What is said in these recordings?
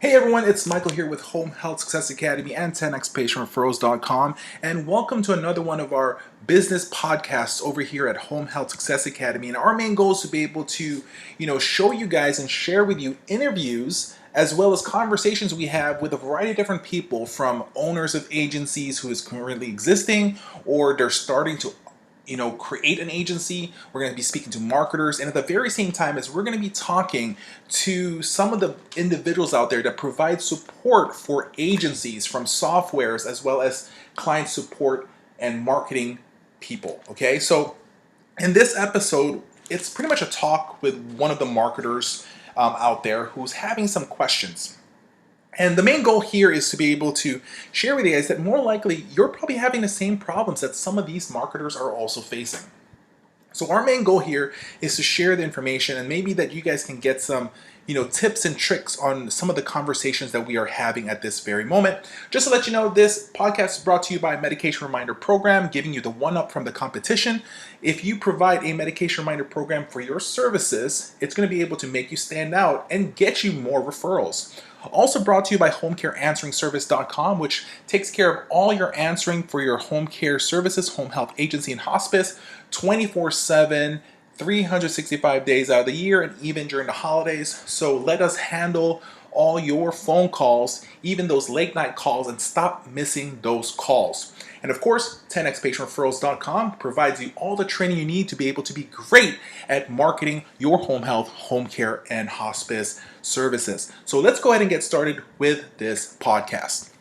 Hey everyone, it's Michael here with Home Health Success Academy and 10xpatientreferrals.com, and welcome to another one of our business podcasts over here at Home Health Success Academy. And our main goal is to be able to, show you guys and share with you interviews as well as conversations we have with a variety of different people, from owners of agencies who is currently existing or they're starting to create an agency. We're going to be speaking to marketers, and at the very same time as we're going to be talking to some of the individuals out there that provide support for agencies, from softwares as well as client support and marketing people. Okay, so in this episode, it's pretty much a talk with one of the marketers out there who's having some questions. And the main goal here is to be able to share with you guys that more likely you're probably having the same problems that some of these marketers are also facing. So our main goal here is to share the information, and maybe that you guys can get some, tips and tricks on some of the conversations that we are having at this very moment. Just to let you know, this podcast is brought to you by a medication reminder program, giving you the one up from the competition. If you provide a medication reminder program for your services, it's going to be able to make you stand out and get you more referrals. Also brought to you by HomeCareAnsweringService.com, which takes care of all your answering for your home care services, home health agency, and hospice 24/7, 365 days out of the year, and even during the holidays. So let us handle all your phone calls, even those late night calls, and stop missing those calls. And of course, 10xpatientreferrals.com provides you all the training you need to be able to be great at marketing your home health, home care, and hospice services. So let's go ahead and get started with this podcast.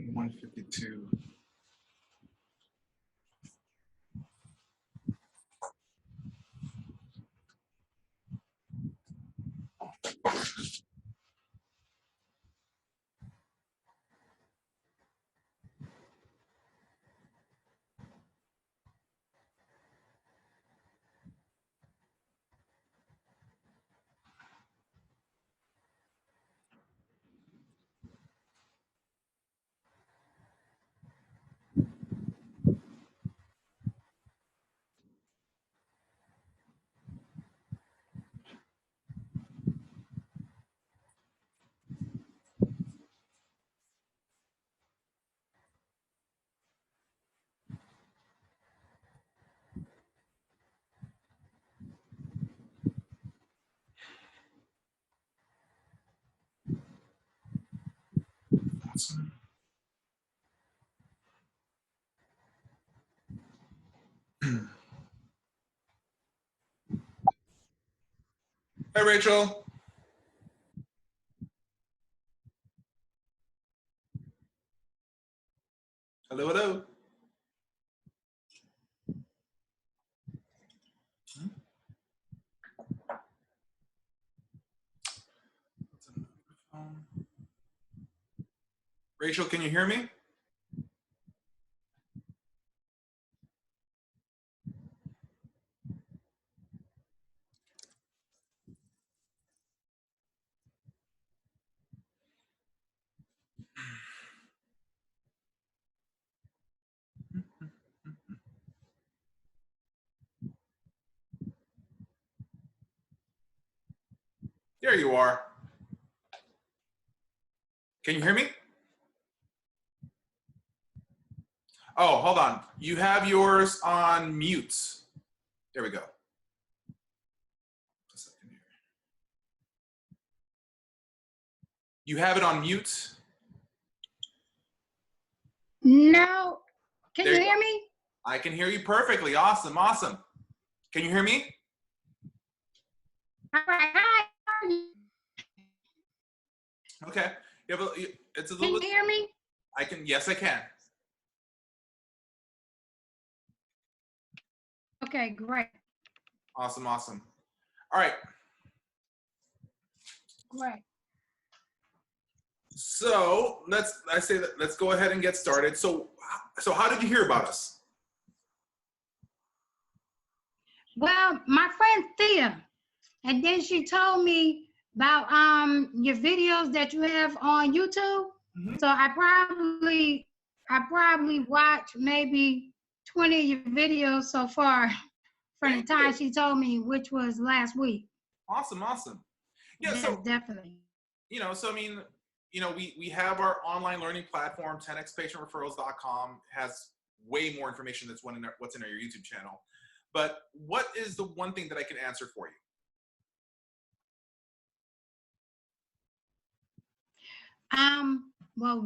152. Hi, Rachel. Hello, hello. Rachel, can you hear me? There you are. Can you hear me? Oh, hold on. You have yours on mute. There we go. A second here. You have it on mute. No. Can There you you hear go. me? I can hear you perfectly. Awesome, awesome. Can you hear me? All right. Hi. How are you? Okay. It's a Can little. you hear me? I can. Yes, I can. Okay, great. Awesome, awesome. All right. Great. So let's go ahead and get started. So how did you hear about us? Well, my friend Thea, and then she told me about your videos that you have on YouTube. Mm-hmm. So I probably watched maybe 20 of your videos so far from the time she told me, which was last week. Awesome, awesome. Yeah, yes, so definitely. So I mean, we have our online learning platform, 10xpatientreferrals.com, has way more information that's what's in our YouTube channel. But what is the one thing that I can answer for you? Well,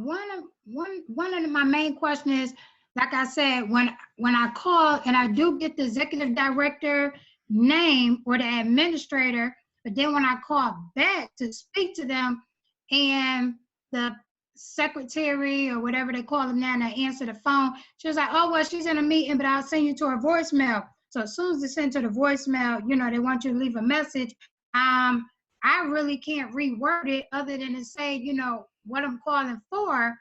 one of my main questions is, like I said, when I call and I do get the executive director name or the administrator, but then when I call back to speak to them and the secretary or whatever they call them now, and I answer the phone, she was like, oh, well, she's in a meeting, but I'll send you to her voicemail. So as soon as they send to the voicemail, they want you to leave a message. I really can't reword it other than to say, what I'm calling for,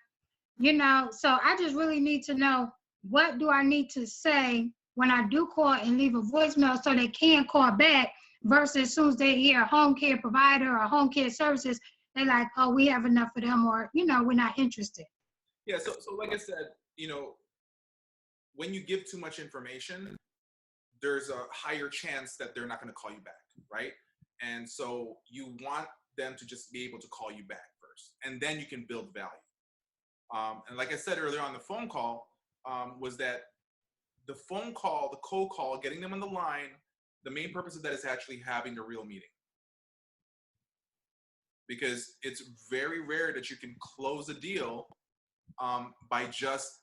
So I just really need to know, what do I need to say when I do call and leave a voicemail so they can call back, versus as soon as they hear a home care provider or home care services, they're like, oh, we have enough for them, or, we're not interested. Yeah, so like I said, when you give too much information, there's a higher chance that they're not going to call you back, right? And so you want them to just be able to call you back first, and then you can build value. And like I said earlier on the phone call, was that the phone call, the cold call, getting them on the line, the main purpose of that is actually having a real meeting. Because it's very rare that you can close a deal by just,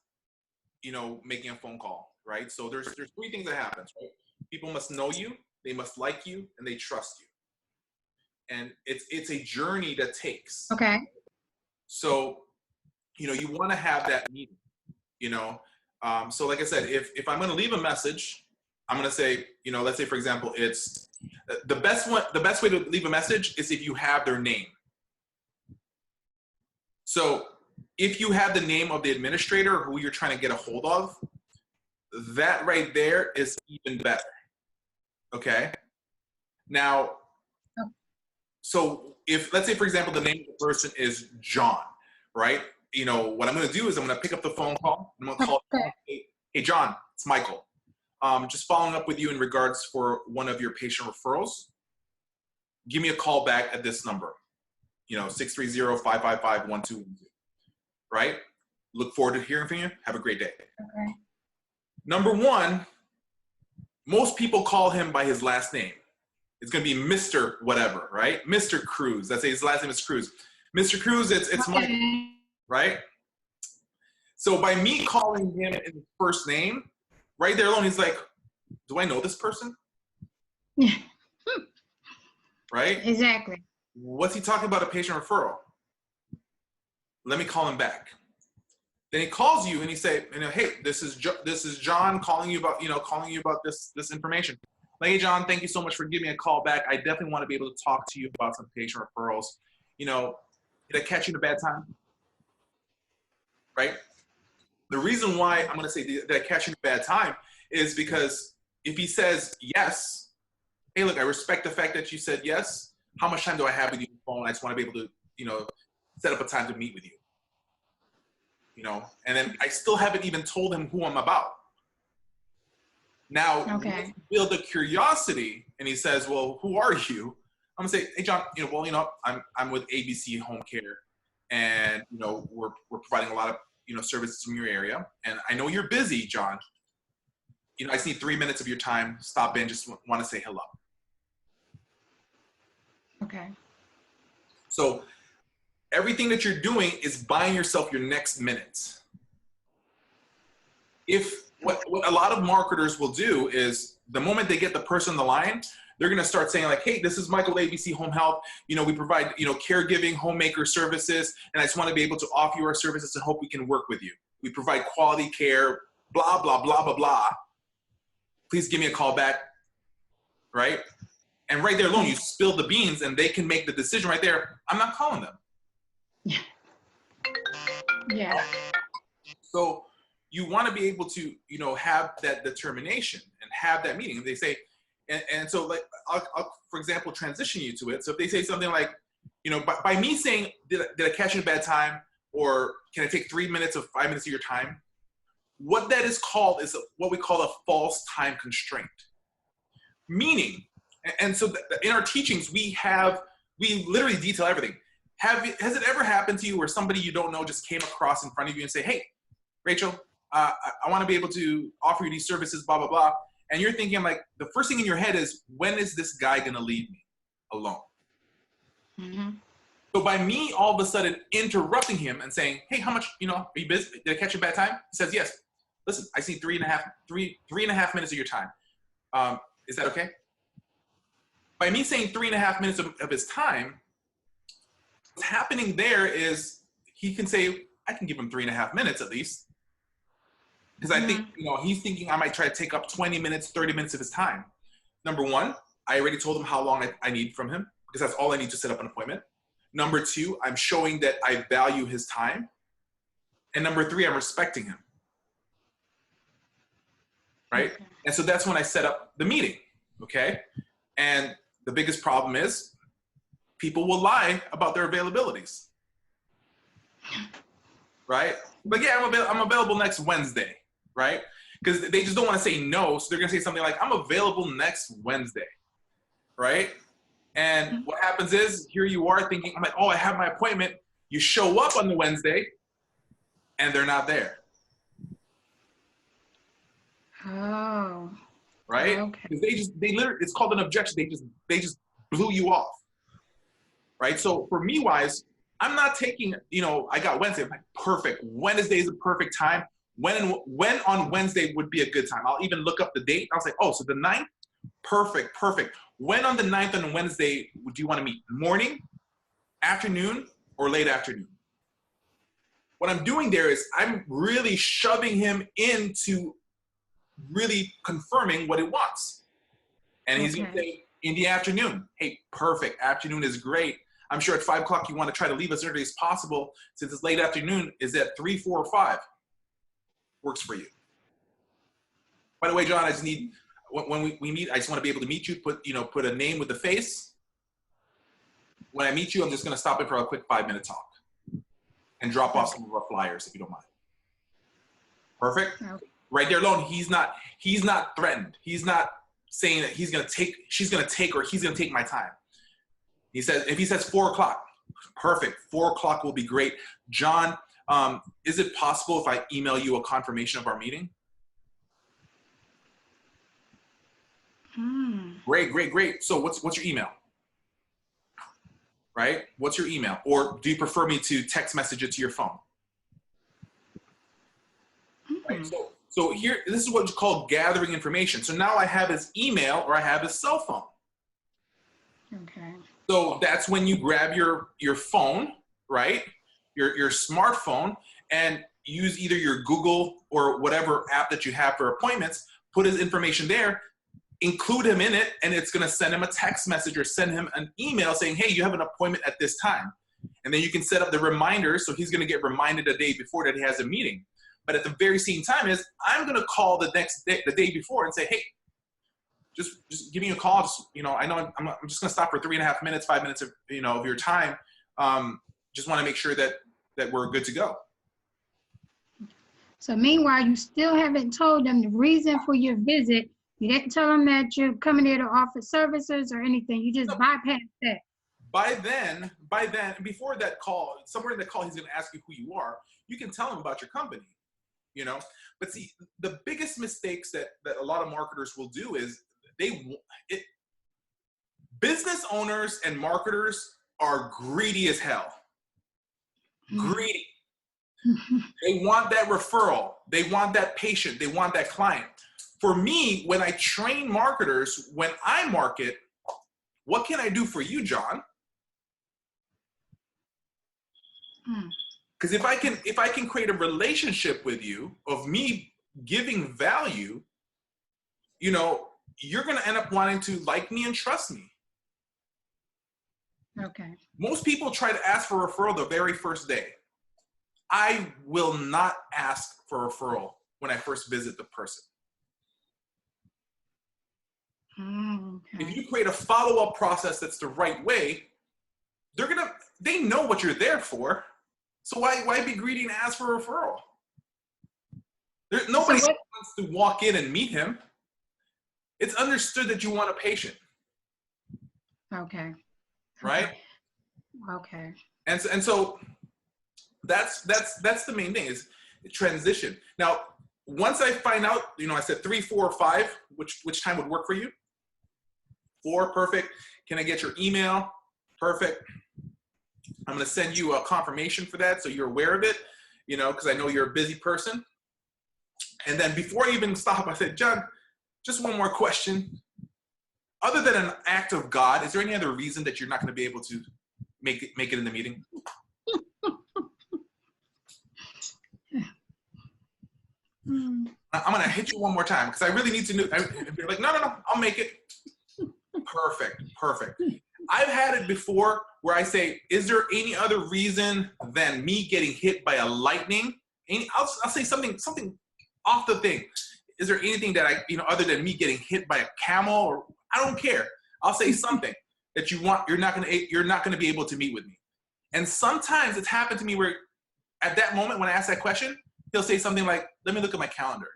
making a phone call, right? So there's three things that happens, right? People must know you, they must like you, and they trust you. And it's a journey that takes. Okay. So you want to have that meeting, So like I said, if I'm going to leave a message, I'm going to say, let's say, for example, it's the best way to leave a message is if you have their name. So if you have the name of the administrator who you're trying to get a hold of, that right there is even better. Okay. Now, so if, let's say, for example, the name of the person is John, right? What I'm going to do is I'm going to pick up the phone call. I'm going to call, hey, John, it's Michael. Just following up with you in regards for one of your patient referrals. Give me a call back at this number, 630-555-1212, right? Look forward to hearing from you. Have a great day. Okay. Number one, most people call him by his last name. It's going to be Mr. whatever, right? Mr. Cruz. Let's say his last name is Cruz. Mr. Cruz, it's Okay. Mike, right? So by me calling him in his first name, right there alone, he's like, do I know this person? Yeah. Right? Exactly. What's he talking about, a patient referral? Let me call him back. Then he calls you and he say, hey, this is John calling you about, this information. Like, hey, John, thank you so much for giving me a call back. I definitely want to be able to talk to you about some patient referrals. Did I catch you at a bad time? Right? The reason why I'm going to say did I catch you at a bad time is because if he says yes, hey, look, I respect the fact that you said yes. How much time do I have with you on the phone? I just want to be able to, set up a time to meet with you. And then I still haven't even told him who I'm about. Now, Okay. build a curiosity, and he says, well, who are you? I'm gonna say, hey, John, I'm with ABC Home Care, and, we're providing a lot of, services in your area. And I know you're busy, John. I just need 3 minutes of your time. Stop in, just want to say hello. Okay. So everything that you're doing is buying yourself your next minutes. What a lot of marketers will do is the moment they get the person on the line, they're going to start saying like, hey, this is Michael, ABC Home Health. We provide, caregiving, homemaker services. And I just want to be able to offer you our services and hope we can work with you. We provide quality care, blah, blah, blah, blah, blah. Please give me a call back. Right? And right there alone, you spill the beans and they can make the decision right there. I'm not calling them. Yeah. So you want to be able to, have that determination and have that meeting. And they say, and so like, I'll, for example, transition you to it. So if they say something like, by me saying, did I catch you at a bad time? Or can I take 3 minutes or 5 minutes of your time? What that is called is what we call a false time constraint. Meaning, and so in our teachings, we literally detail everything. Has it ever happened to you where somebody you don't know just came across in front of you and say, hey, Rachel, I want to be able to offer you these services, blah, blah, blah. And you're thinking, like, the first thing in your head is, when is this guy going to leave me alone? Mm-hmm. So by me all of a sudden interrupting him and saying, hey, how much, are you busy? Did I catch you a bad time? He says, yes. Listen, I see three and a half minutes of your time. Is that okay? By me saying 3.5 minutes of his time, what's happening there is he can say, I can give him 3.5 minutes at least. Because I think, he's thinking I might try to take up 20 minutes, 30 minutes of his time. Number one, I already told him how long I need from him, because that's all I need to set up an appointment. Number two, I'm showing that I value his time. And number three, I'm respecting him. Right? Okay. And so that's when I set up the meeting. Okay? And the biggest problem is people will lie about their availabilities. Right? But yeah, I'm available next Wednesday. Right? Because they just don't want to say no. So they're going to say something like, I'm available next Wednesday. Right? And what happens is, here you are thinking, I'm like, oh, I have my appointment. You show up on the Wednesday and they're not there. Oh. Right? Okay. They literally, it's called an objection. They just blew you off. Right? So for me wise, I'm not taking, I got Wednesday. I'm like, perfect. Wednesday is a perfect time. When on Wednesday would be a good time? I'll even look up the date. I was like, oh, so the 9th? Perfect. When on the 9th on Wednesday do you want to meet? Morning, afternoon, or late afternoon? what I'm doing there is I'm really shoving him into really confirming what he wants. And he's going to say, in the afternoon. Hey, perfect. Afternoon is great. I'm sure at 5 o'clock you want to try to leave as early as possible. Since it's late afternoon, is that 3, 4, or 5? Works for you. By the way, John, I just need, when we meet, I just want to be able to meet you, put a name with a face. When I meet you, I'm just going to stop in for a quick 5-minute talk and drop off some of our flyers if you don't mind. Perfect. Okay. Right there alone, he's not threatened. He's not saying that she's going to take my time. He says, if he says 4 o'clock, perfect. 4 o'clock will be great. John, is it possible if I email you a confirmation of our meeting? Great. So what's your email? Right? What's your email? Or do you prefer me to text message it to your phone? Right? So here, this is what's called gathering information. So now I have his email or I have his cell phone. Okay. So that's when you grab your phone, right? Your smartphone, and use either your Google or whatever app that you have for appointments, put his information there, include him in it, and it's going to send him a text message or send him an email saying, hey, you have an appointment at this time. And then you can set up the reminders, so he's going to get reminded a day before that he has a meeting. But at the very same time is, I'm going to call the day before and say, hey, just give me a call. Just, I know I'm just going to stop for 3.5 minutes, 5 minutes of your time. Just want to make sure that we're good to go. So meanwhile, you still haven't told them the reason for your visit. You didn't tell them that you're coming here to offer services or anything. You just bypassed that. By then, before that call, somewhere in the call, he's going to ask you who you are. You can tell him about your company, But see, the biggest mistakes that a lot of marketers will do is business owners and marketers are greedy as hell. Greedy. They want that referral. They want that patient. They want that client. For me, when I train marketers, when I market, what can I do for you, John? Because if I can create a relationship with you of me giving value, you're going to end up wanting to like me and trust me. Okay. Most people try to ask for a referral the very first day. I will not ask for a referral when I first visit the person. Okay. If you create a follow-up process that's the right way, they know what you're there for. So why be greedy and ask for a referral? Nobody wants to walk in and meet him. It's understood that you want a patient. Okay. Right? Okay. And so that's the main thing is transition. Now, once I find out, I said 3, 4, or 5, which time would work for you? 4, perfect. Can I get your email? Perfect. I'm going to send you a confirmation for that so you're aware of it, because I know you're a busy person. And then before I even stop, I said, John, just one more question. Other than an act of God, is there any other reason that you're not going to be able to make it in the meeting? I'm going to hit you one more time because I really need to know. You're like, no, I'll make it. Perfect. I've had it before where I say, is there any other reason than me getting hit by a lightning? I'll say something off the thing. Is there anything that other than me getting hit by a camel, or I don't care. I'll say something that you're not going to be able to meet with me. And sometimes it's happened to me where at that moment when I ask that question, he'll say something like, let me look at my calendar.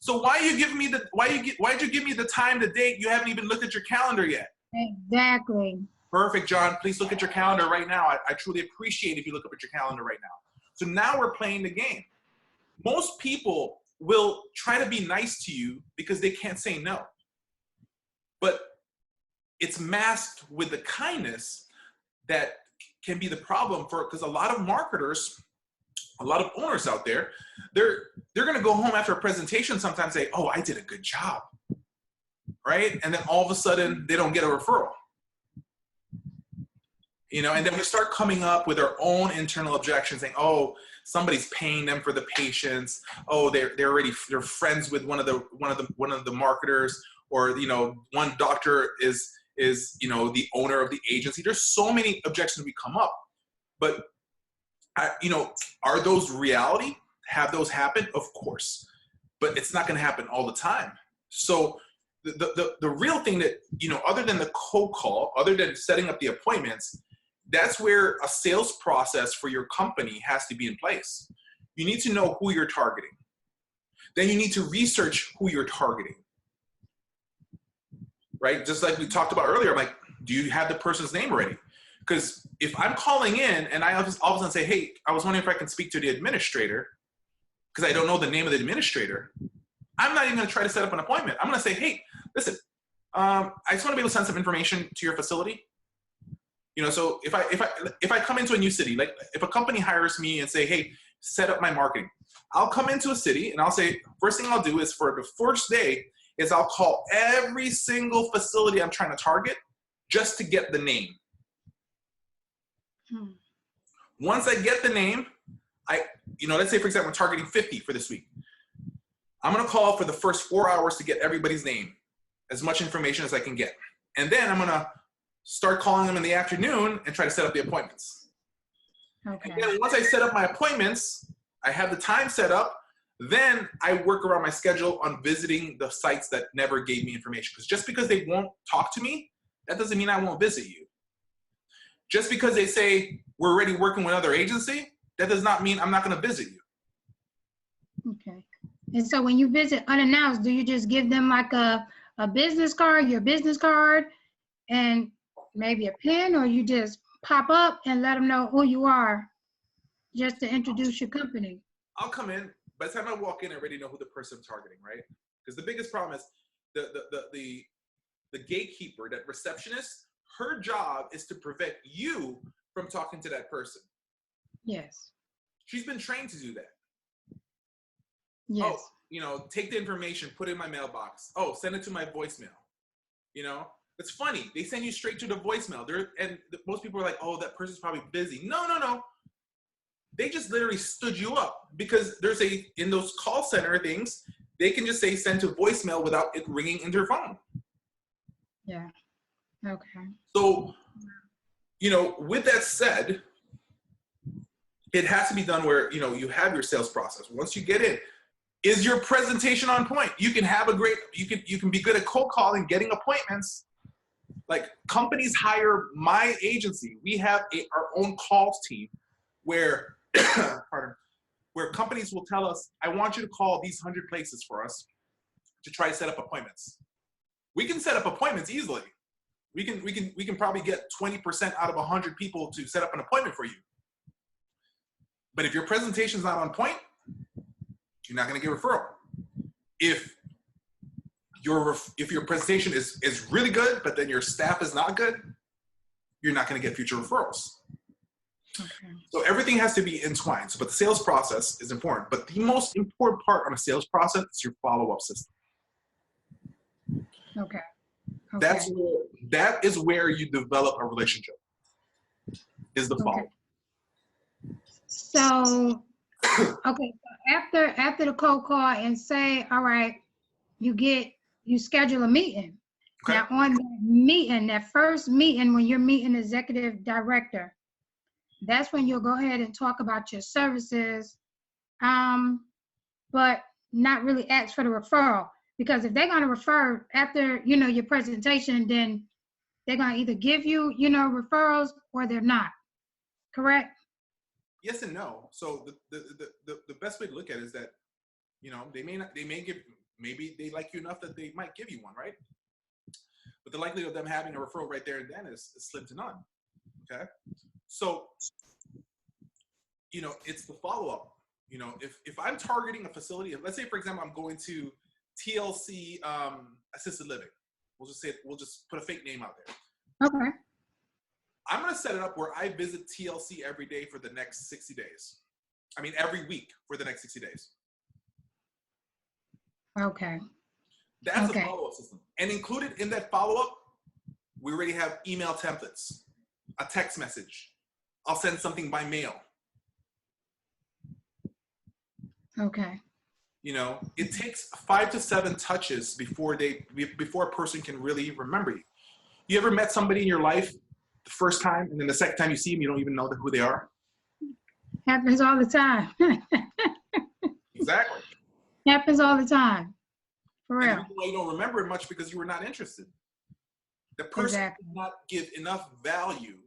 So why'd you give me the time, the date? You haven't even looked at your calendar yet. Exactly. Perfect, John. Please look at your calendar right now. I truly appreciate if you look up at your calendar right now. So now we're playing the game. Most people will try to be nice to you because they can't say no. But it's masked with the kindness that can be the problem because a lot of marketers, a lot of owners out there, they're going to go home after a presentation sometimes say, oh, I did a good job, right? And then all of a sudden they don't get a referral. You know, and then we start coming up with our own internal objections, saying, "Oh, somebody's paying them for the patients. Oh, they're friends with one of the marketers, or one doctor is the owner of the agency." There's so many objections we come up, but are those reality? Have those happen? Of course, but it's not going to happen all the time. So the real thing that other than the cold call, other than setting up the appointments, that's where a sales process for your company has to be in place. You need to know who you're targeting. Then you need to research who you're targeting. Right? Just like we talked about earlier, I'm like, do you have the person's name already? Because if I'm calling in and I just all of a sudden say, "Hey, I was wondering if I can speak to the administrator," because I don't know the name of the administrator, I'm not even going to try to set up an appointment. I'm going to say, "Hey, listen, I just want to be able to send some information to your facility." So if I come into a new city, like if a company hires me and say, "Hey, set up my marketing," I'll come into a city and I'll say, first thing I'll do is for the first day is I'll call every single facility I'm trying to target just to get the name. Once I get the name, let's say for example, I'm targeting 50 for this week. I'm going to call for the first 4 hours to get everybody's name, as much information as I can get. And then I'm going to start calling them in the afternoon and try to set up the appointments. Okay. And then once I set up my appointments, I have the time set up, then I work around my schedule on visiting the sites that never gave me information. Because just because they won't talk to me, that doesn't mean I won't visit you. Just because they say we're already working with another agency, that does not mean I'm not going to visit you. Okay. And so when you visit unannounced, do you just give them like a business card, your business card, and maybe a pen, or you just pop up and let them know who you are just to introduce your company? I'll come in. By the time I walk in, I already know who the person I'm targeting, right? Because the biggest problem is the gatekeeper, that receptionist, her job is to prevent you from talking to that person. Yes. She's been trained to do that. Yes. Oh, take the information, put it in my mailbox. Oh, send it to my voicemail. It's funny. They send you straight to the voicemail. Most people are like, "Oh, that person's probably busy." No. They just literally stood you up, because in those call center things, they can just say send to voicemail without it ringing into your phone. Yeah. Okay. So, with that said, it has to be done where, you have your sales process. Once you get in, is your presentation on point? You can have you can be good at cold calling, getting appointments. Like, companies hire my agency. We have our own calls team where, where companies will tell us, "I want you to call these 100 places for us to try to set up appointments." We can set up appointments easily. We can probably get 20% out of 100 people to set up an appointment for you. But if your presentation is not on point, you're not going to get referral. If your presentation is really good, but then your staff is not good, you're not going to get future referrals. Okay. So everything has to be entwined. But the sales process is important. But the most important part on a sales process is your follow-up system. Okay. That is where you develop a relationship. Is the follow-up. Okay. So after the cold call and say, all right, you schedule a meeting. Okay. Now on that first meeting, when you're meeting the executive director, that's when you'll go ahead and talk about your services, but not really ask for the referral. Because if they're going to refer after, your presentation, then they're going to either give you, referrals, or they're not. Correct? Yes and no. So the best way to look at it is that, maybe they like you enough that they might give you one, right? But the likelihood of them having a referral right there and then is slim to none. Okay. So, it's the follow-up. If I'm targeting a facility, let's say, for example, I'm going to TLC assisted living. We'll just put a fake name out there. Okay. I'm going to set it up where I visit TLC every day for the next 60 days. I mean, every week for the next 60 days. Okay. That's a follow-up system. And included in that follow-up, we already have email templates. a text message. I'll send something by mail. Okay. You know, it takes 5 to 7 touches before a person can really remember you. You ever met somebody in your life the first time, and then the second time you see them, you don't even know who they are? Happens all the time. Exactly. Happens all the time. For And the real. reason why you don't remember it much because you were not interested. The person Exactly. did not give enough value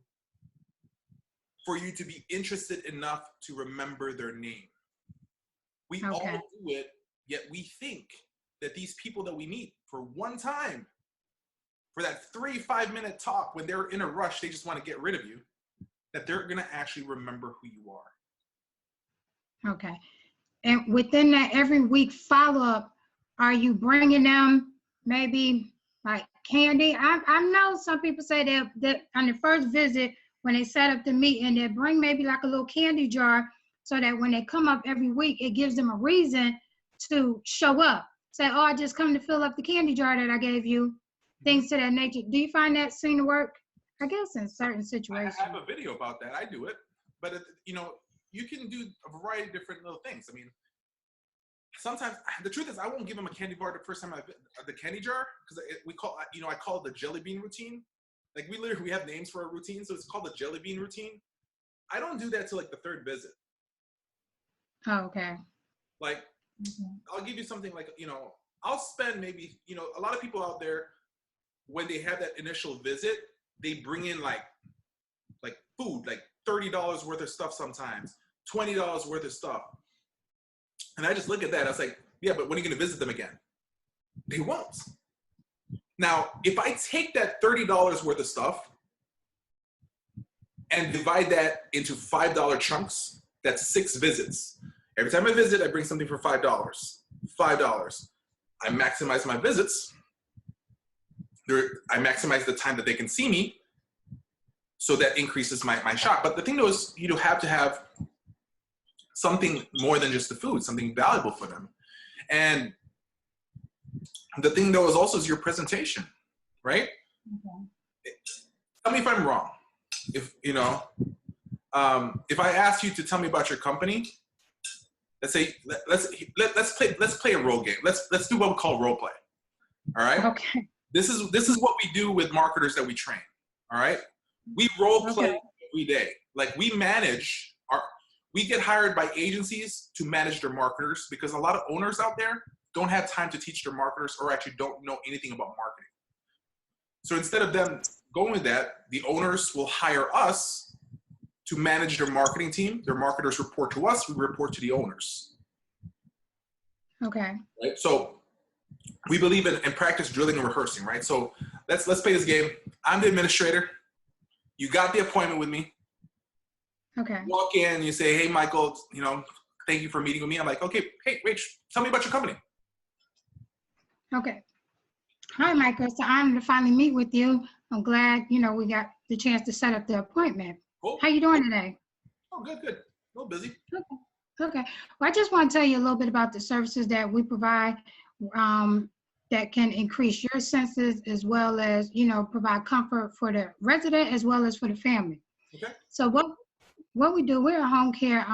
for you to be interested enough to remember their name. We all Okay. do it, yet we think that these people that we meet for one time, for that 3-5 minute talk, when they're in a rush, they just want to get rid of you, that they're going to actually remember who you are. Okay. And within that every week follow-up, are you bringing them maybe like candy? I know some people say that on the first visit, when they set up the meeting, they bring maybe like a little candy jar so that when they come up every week, it gives them a reason to show up. Say, oh, I just come to fill up the candy jar that I gave you, things to that nature. Do you find that seem to work? I guess in certain situations. I have a video about that. I do it. But, you know, you can do a variety of different little things. I mean, sometimes the truth is I won't give them a candy bar the first time the candy jar, because I call it the jelly bean routine. Like we have names for our routine, so it's called the jelly bean routine. I don't do that till like the 3rd visit. Oh, okay. Like, I'll give you something like, you know, I'll spend maybe, you know, a lot of people out there, when they have that initial visit, they bring in like food, like $30 worth of stuff sometimes, $20 worth of stuff. And I just look at that, I was like, yeah, but when are you going to visit them again? They won't. Now, if I take that $30 worth of stuff and divide that into $5 chunks, that's 6 visits. Every time I visit, I bring something for $5. $5. I maximize my visits. I maximize the time that they can see me, so that increases my shop. But the thing though is, you have to have something more than just the food, something valuable for them. And the thing though is also your presentation, right? Okay. Tell me if I'm wrong. If you know, if I ask you to tell me about your company, let's say let's play a role game. Let's do what we call role play. All right. Okay. This is what we do with marketers that we train. All right. We role play every day. Like we get hired by agencies to manage their marketers, because a lot of owners out there don't have time to teach their marketers, or actually don't know anything about marketing. So instead of them going with that, the owners will hire us to manage their marketing team. Their marketers report to us. We report to the owners. Okay. Right? So we believe in practice, drilling, and rehearsing, right? So let's play this game. I'm the administrator. You got the appointment with me. Okay. You walk in, you say, hey, Michael, you know, thank you for meeting with me. I'm like, okay, hey, Rach, tell me about your company. Okay. Hi, Michael. It's an honor to finally meet with you. I'm glad, you know, we got the chance to set up the appointment. Cool. How you doing today? Oh, good. A little busy. Okay. Well, I just want to tell you a little bit about the services that we provide that can increase your senses, as well as, you know, provide comfort for the resident as well as for the family. Okay. So what we do, we're a home care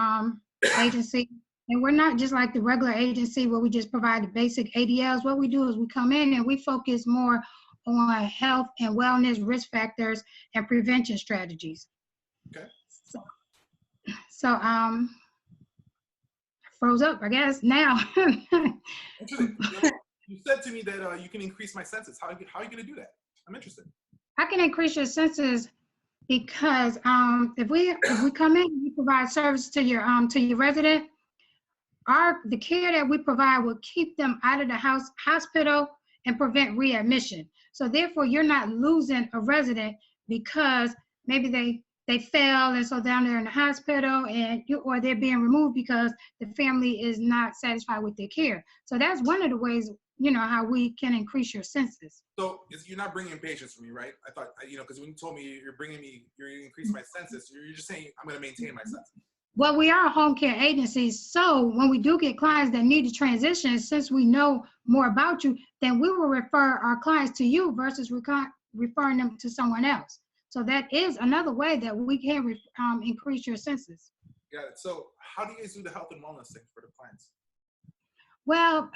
agency, and we're not just like the regular agency where we just provide the basic ADLs. What we do is we come in and we focus more on health and wellness, risk factors, and prevention strategies. Okay. So I froze up, I guess, now. Interesting. You said to me that you can increase my senses. How are you going to do that? I'm interested. I can increase your senses because if we come in and we provide service to your resident, the care that we provide will keep them out of the hospital and prevent readmission. So therefore, you're not losing a resident because maybe they fell and so down there in the hospital, or they're being removed because the family is not satisfied with their care. So that's one of the ways, you know, how we can increase your senses. So you're not bringing in patients for me, right? I thought, you know, because when you told me you're going to increase my senses, you're just saying I'm going to maintain my senses. Well, we are a home care agency, so when we do get clients that need to transition, since we know more about you, then we will refer our clients to you versus referring them to someone else. So that is another way that we can increase your census. Got it. So how do you guys do the health and wellness thing for the clients? Well,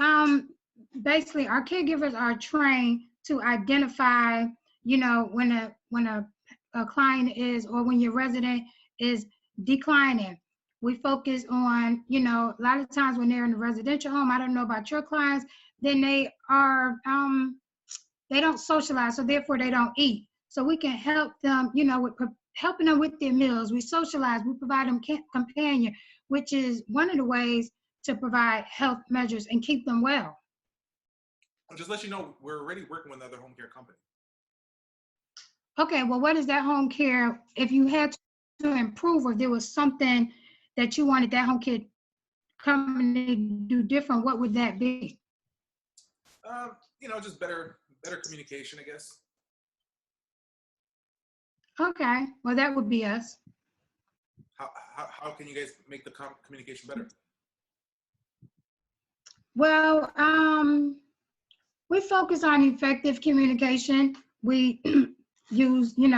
basically, our caregivers are trained to identify, when a client is, or when your resident is declining. We focus on, a lot of times when they're in a residential home, I don't know about your clients, then they are, they don't socialize, so therefore they don't eat. So we can help them, with helping them with their meals. We socialize, we provide them companion, which is one of the ways to provide health measures and keep them well. I'll just let you know, we're already working with another home care company. Okay, well, what is that home care? If you had to improve, or there was something that you wanted that home care company to do different, what would that be? Just better communication, I guess. Okay, well, that would be us. How can you guys make the communication better? Well, we focus on effective communication. We use, we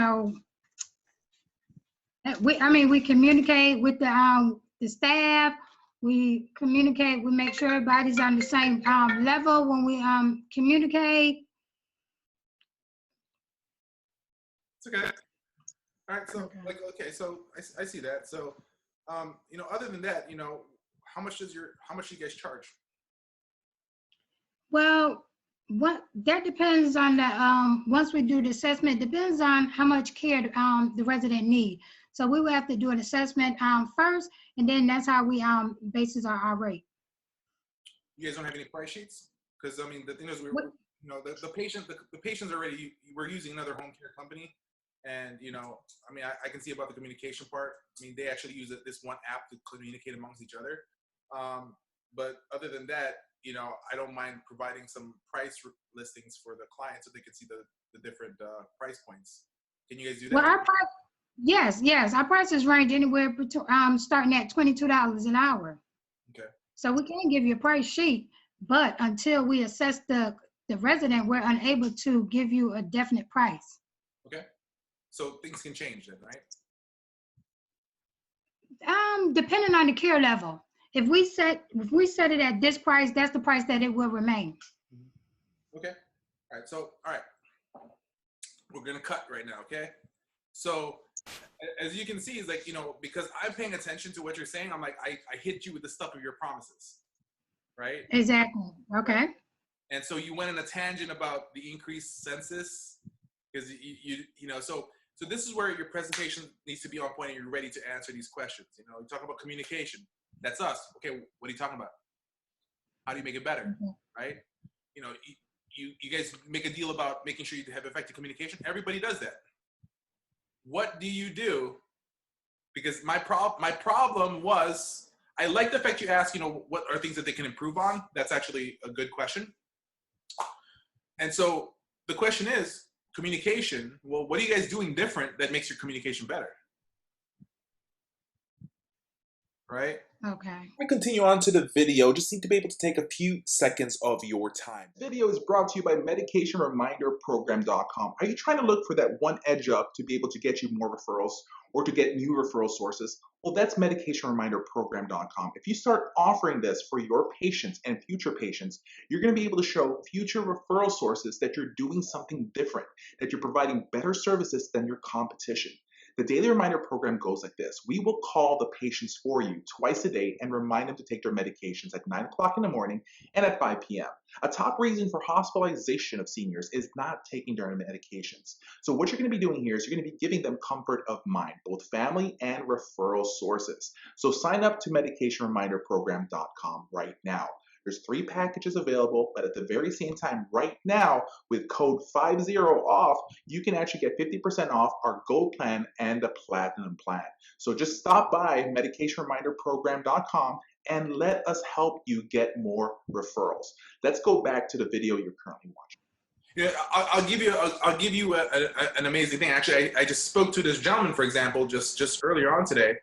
communicate with the staff. We communicate, we make sure everybody's on the same level when we communicate. It's okay. All right, so okay. So I see that. So other than that, how much do you guys charge? Well, that depends on the once we do the assessment, depends on how much care the resident need. So we will have to do an assessment first, and then that's how we bases our rate. You guys don't have any price sheets? Because I mean, the thing is, the patients already, we're using another home care company, and I can see about the communication part. I mean, they actually use this one app to communicate amongst each other. But other than that, I don't mind providing some price listings for the clients so they can see the different price points. Can you guys do that? Well, yes, our prices range anywhere between starting at $22 an hour. Okay. So we can give you a price sheet, but until we assess the resident, we're unable to give you a definite price. Okay. So things can change then, right? Depending on the care level. If we set it at this price, that's the price that it will remain. Okay. All right. We're gonna cut right now. Okay. So as you can see, is like, because I'm paying attention to what you're saying, I'm like, I hit you with the stuff of your promises, right? Exactly. Okay. And so you went in a tangent about the increased census, because so this is where your presentation needs to be on point and you're ready to answer these questions. You talk about communication. That's us. Okay, what are you talking about? How do you make it better, right? You guys make a deal about making sure you have effective communication. Everybody does that. What do you do? Because my problem was, I like the fact you asked, what are things that they can improve on? That's actually a good question. And so the question is, communication. Well, what are you guys doing different that makes your communication better? Right? Okay. We continue on to the video. Just need to be able to take a few seconds of your time. This video is brought to you by medicationreminderprogram.com. Are you trying to look for that one edge up to be able to get you more referrals or to get new referral sources? Well, that's medicationreminderprogram.com. If you start offering this for your patients and future patients, you're going to be able to show future referral sources that you're doing something different, that you're providing better services than your competition. The Daily Reminder program goes like this. We will call the patients for you twice a day and remind them to take their medications at 9 o'clock in the morning and at 5 p.m. A top reason for hospitalization of seniors is not taking their medications. So what you're going to be doing here is you're going to be giving them comfort of mind, both family and referral sources. So sign up to medicationreminderprogram.com right now. There's 3 packages available, but at the very same time, right now, with code 50 off, you can actually get 50% off our Gold plan and the Platinum plan. So just stop by medicationreminderprogram.com and let us help you get more referrals. Let's go back to the video you're currently watching. Yeah, I'll give you an amazing thing. Actually, I just spoke to this gentleman, for example, just earlier on today,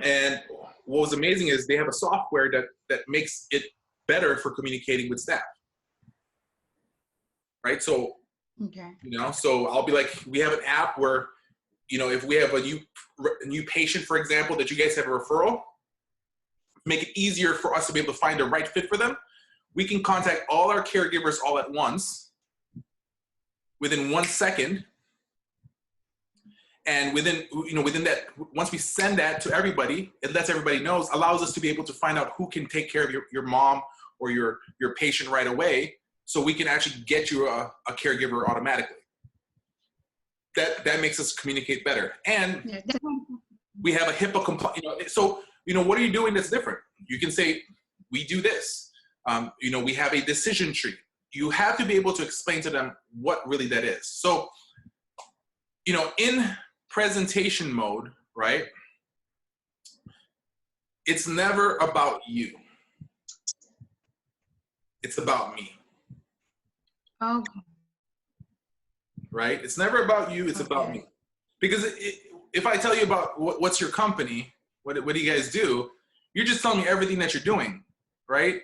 and what was amazing is they have a software that makes it better for communicating with staff, right? So Okay. You know, so I'll be like, we have an app where, you know, if we have a new patient, for example, that you guys have a referral, make it easier for us to be able to find the right fit for them. We can contact all our caregivers all at once within 1 second. And within that, once we send that to everybody, it lets everybody knows, allows us to be able to find out who can take care of your mom or your patient right away. So we can actually get you a caregiver automatically. That makes us communicate better. And Yeah. we have a HIPAA compliant, so, what are you doing that's different? You can say, we do this. We have a decision tree. You have to be able to explain to them what really that is. So, in presentation mode, right? It's never about you. It's about me. Okay. Right? It's never about you. It's about Okay. me. Because if I tell you about what's your company, what do you guys do? You're just telling me everything that you're doing, right?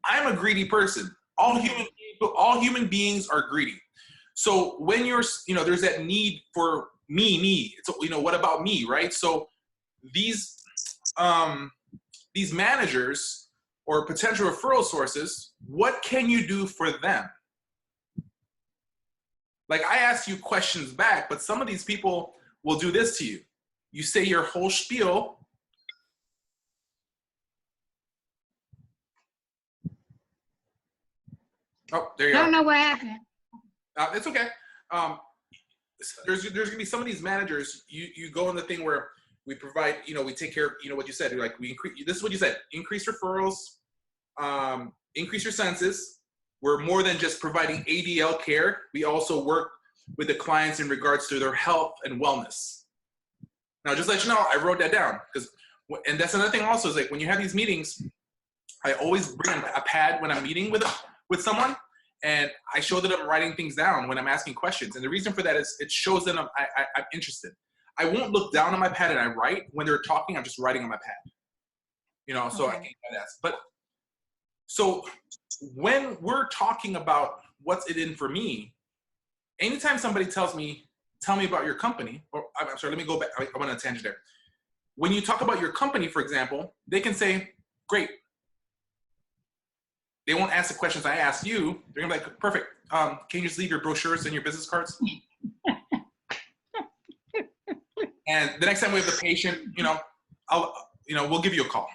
I'm a greedy person. All human beings are greedy. So when there's that need for me. It's, what about me, right? So these managers or potential referral sources, what can you do for them? Like, I ask you questions back, but some of these people will do this to you. You say your whole spiel. Oh, there you I are. don't know what happened. It's okay. There's going to be some of these managers, you go on the thing where we provide, we take care of, what you said, like we increase, this is what you said, increase referrals, increase your census. We're more than just providing ADL care. We also work with the clients in regards to their health and wellness. Now, just let you know, I wrote that down and that's another thing also is like when you have these meetings, I always bring a pad when I'm meeting with someone, and I show that I'm writing things down when I'm asking questions. And the reason for that is it shows that I'm interested. I won't look down on my pad and I write. When they're talking, I'm just writing on my pad. So Okay. I can't ask. But so when we're talking about what's it in for me, anytime somebody tells me, tell me about your company, or I'm sorry, let me go back. I went on a tangent there. When you talk about your company, for example, they can say, great. They won't ask the questions I asked you. They're gonna be like, perfect. Can you just leave your brochures and your business cards? And the next time we have the patient, we'll give you a call.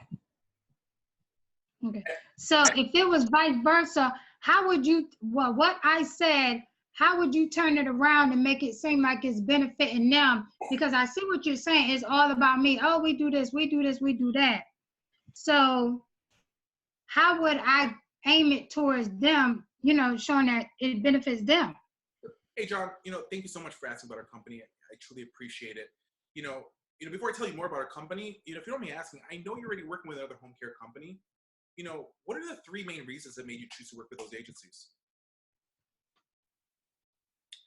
Okay. So if it was vice versa, how would you, what I said, how would you turn it around and make it seem like it's benefiting them? Because I see what you're saying. It's all about me. Oh, we do this, we do this, we do that. So how would I aim it towards them, showing that it benefits them? Hey, John, thank you so much for asking about our company. I truly appreciate it. Before I tell you more about our company, if you don't mind me asking, I know you're already working with another home care company. What are the 3 main reasons that made you choose to work with those agencies?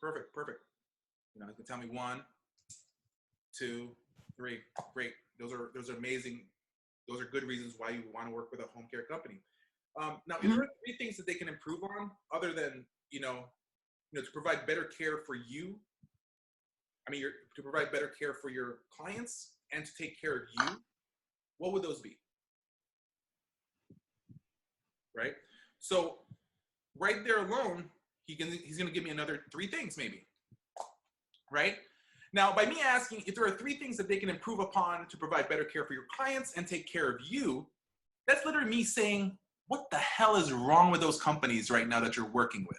Perfect. You can tell me 1, 2, 3. Great. Those are amazing. Those are good reasons why you want to work with a home care company. Now, if there are 3 things that they can improve on, other than to provide better care for you. To provide better care for your clients and to take care of you. What would those be? Right. So, right there alone, he's going to give me another 3 things, maybe. Right. Now, by me asking if there are 3 things that they can improve upon to provide better care for your clients and take care of you, that's literally me saying, what the hell is wrong with those companies right now that you're working with?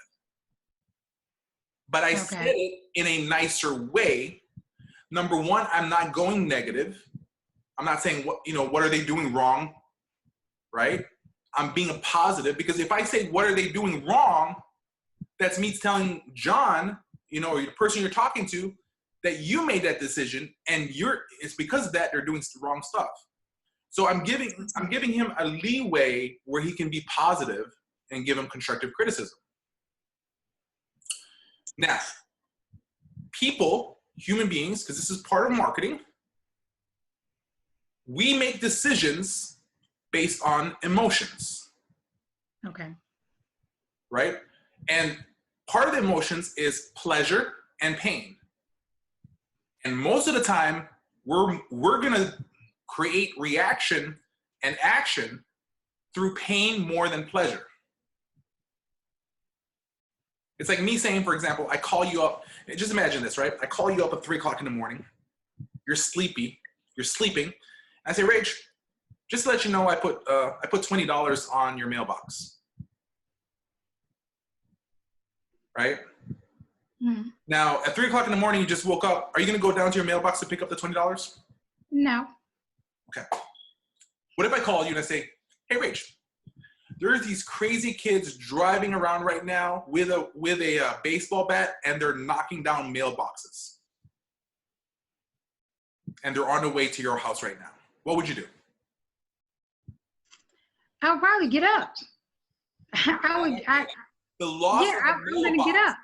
But I said it in a nicer way. Number 1, I'm not going negative. I'm not saying what are they doing wrong, right? I'm being positive, because if I say what are they doing wrong, that's me telling John, or the person you're talking to, that you made that decision, and it's because of that they're doing wrong stuff. So I'm giving him a leeway where he can be positive and give him constructive criticism. Now, human beings, because this is part of marketing, we make decisions based on emotions. Okay. Right? And part of the emotions is pleasure and pain. And most of the time, we're gonna create reaction and action through pain more than pleasure. It's like me saying, for example, I call you up. Just imagine this, right? I call you up at 3 o'clock in the morning. You're sleepy. You're sleeping. I say, Rach, just to let you know, I put $20 on your mailbox. Right? Mm. Now, at 3 o'clock in the morning, you just woke up. Are you going to go down to your mailbox to pick up the $20? No. Okay. What if I call you and I say, hey, Rach, there's these crazy kids driving around right now with a baseball bat, and they're knocking down mailboxes. And they're on the way to your house right now. What would you do? I'll probably get up. The loss of a I'm gonna mailbox, get up.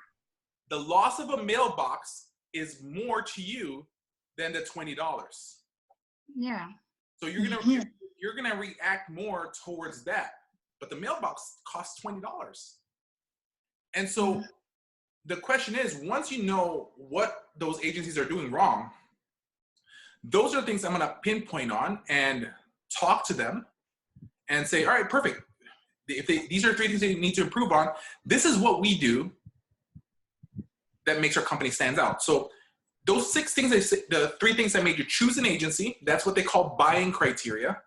the loss of a mailbox is more to you than the $20. Yeah. So you're gonna react more towards that. But the mailbox costs $20. And so the question is, once you know what those agencies are doing wrong, those are the things I'm gonna pinpoint on and talk to them and say, all right, perfect. These are 3 things they need to improve on. This is what we do that makes our company stands out. So those 6 things, the 3 things that made you choose an agency, that's what they call buying criteria.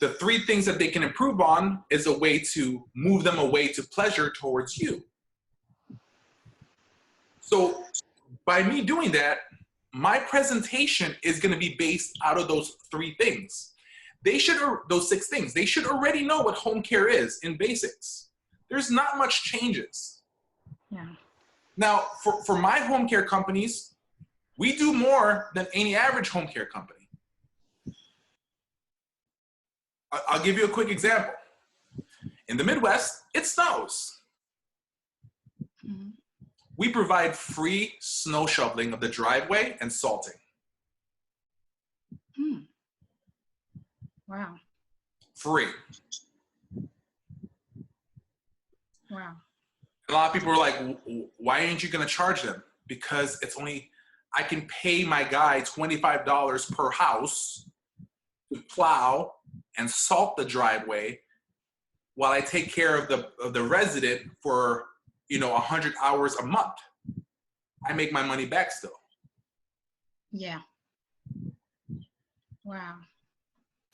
The 3 things that they can improve on is a way to move them away to pleasure towards you. So by me doing that, my presentation is going to be based out of those 3 things. Those 6 things, they should already know what home care is in basics. There's not much changes. Yeah. Now, for my home care companies, we do more than any average home care company. I'll give you a quick example. In the Midwest, it snows. Mm-hmm. We provide free snow shoveling of the driveway and salting. Mm. Wow. Free. Wow. A lot of people are like, why aren't you going to charge them? Because I can pay my guy $25 per house to plow and salt the driveway while I take care of the resident for 100 hours a month. I make my money back still. Yeah. Wow.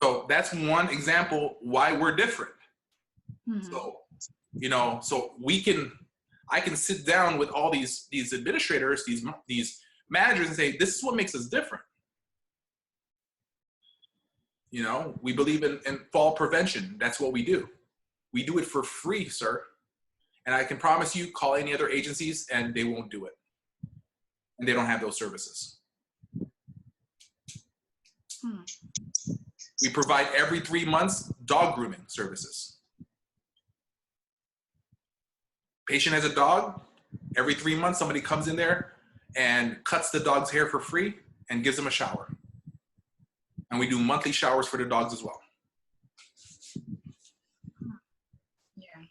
So that's one example why we're different. Mm-hmm. So I can sit down with all these administrators, these managers, and say, this is what makes us different. We believe in fall prevention. That's what we do. We do it for free, sir. And I can promise you, call any other agencies and they won't do it. And they don't have those services. We provide every 3 months dog grooming services. Patient has a dog. Every 3 months, somebody comes in there and cuts the dog's hair for free and gives them a shower. And we do monthly showers for the dogs as well. Yeah,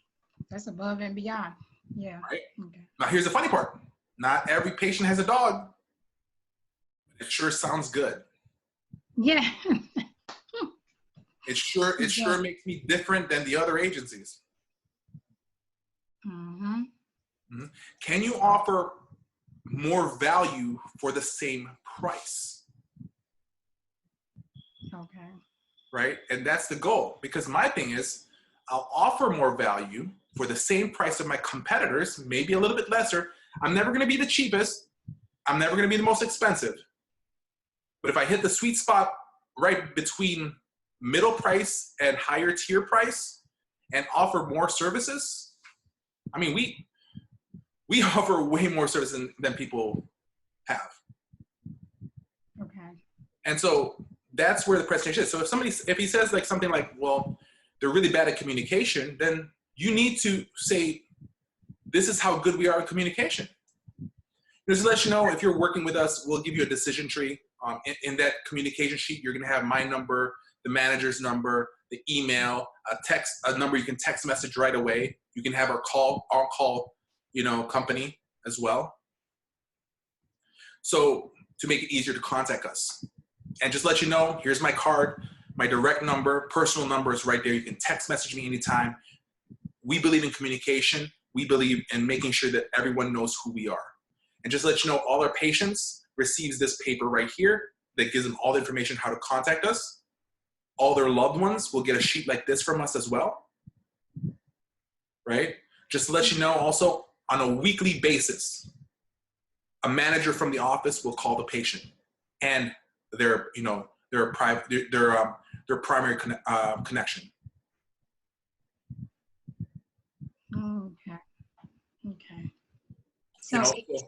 that's above and beyond. Yeah. Right? Okay. Now, here's the funny part. Not every patient has a dog. It sure sounds good. Yeah. It sure makes me different than the other agencies. Mm-hmm. Mm-hmm. Can you offer more value for the same price? Okay. Right? And that's the goal. Because my thing is, I'll offer more value for the same price of my competitors, maybe a little bit lesser. I'm never going to be the cheapest. I'm never going to be the most expensive. But if I hit the sweet spot right between middle price and higher tier price and offer more services, I mean, we offer way more services than people have. Okay. And so that's where the presentation is. So if he says like something like, well, they're really bad at communication, then you need to say, this is how good we are at communication. Just to let you know, if you're working with us, we'll give you a decision tree. In that communication sheet, you're going to have my number, the manager's number, the email, a number you can text message right away. You can have our on-call company as well. So to make it easier to contact us. And just let you know, here's my card, my direct number, personal number is right there. You can text message me anytime. We believe in communication. We believe in making sure that everyone knows who we are. And just let you know, all our patients receives this paper right here that gives them all the information how to contact us. All their loved ones will get a sheet like this from us as well, right? Just to let you know, also on a weekly basis, a manager from the office will call the patient and their primary connection. Okay. Okay. And So, also,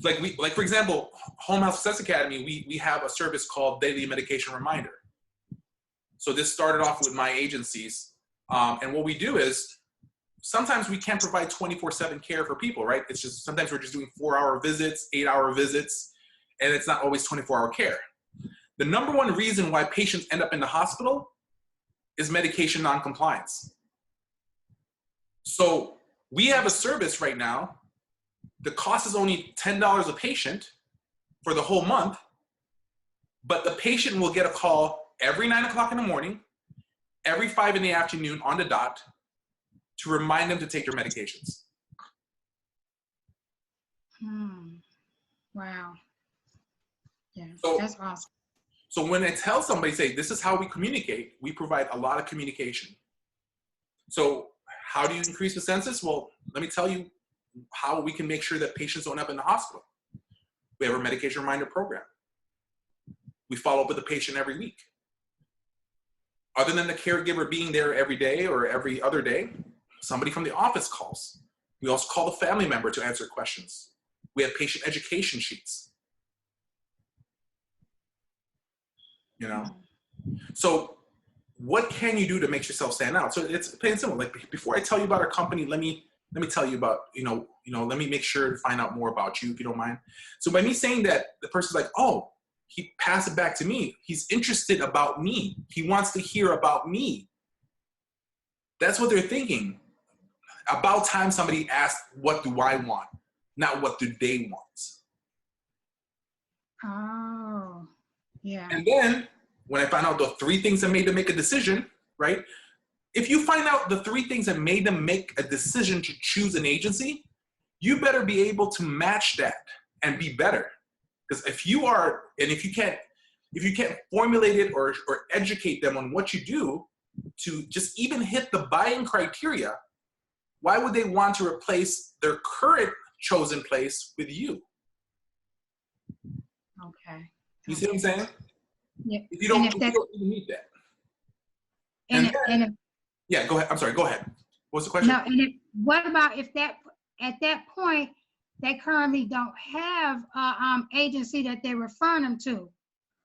like for example, Home Health Success Academy, we have a service called Daily Medication Reminder. So this started off with my agencies, and what we do is sometimes we can't provide 24/7 care for people, right? It's just sometimes we're just doing 4-hour visits, 8-hour visits, and it's not always 24-hour care. The number one reason why patients end up in the hospital is medication noncompliance. So we have a service right now. The cost is only $10 a patient for the whole month, but the patient will get a call every 9 o'clock in the morning, every 5 in the afternoon on the dot to remind them to take their medications. Wow. Yeah, So, that's awesome. So when I tell somebody, say, this is how we communicate, we provide a lot of communication. So how do you increase the census? Well, let me tell you how we can make sure that patients don't end up in the hospital. We have our medication reminder program. We follow up with the patient every week. Other than the caregiver being there every day or every other day, somebody from the office calls. We also call the family member to answer questions. We have patient education sheets. So what can you do to make yourself stand out? So it's plain and simple. Like before I tell you about our company, let me tell you about, let me make sure to find out more about you if you don't mind. So by me saying that, the person's like, oh, he passed it back to me. He's interested about me. He wants to hear about me. That's what they're thinking. About time somebody asked, what do I want? Not what do they want? Oh, yeah. And then when I find out the 3 things that made them make a decision, right? If you find out the 3 things that made them make a decision to choose an agency, you better be able to match that and be better. Because if you can't formulate it or educate them on what you do to just even hit the buying criteria, why would they want to replace their current chosen place with you? Okay. You see what I'm saying? Yeah. If you don't even need that. Yeah, go ahead. I'm sorry, go ahead. What's the question? No, what about if at that point they currently don't have a agency that they're referring them to?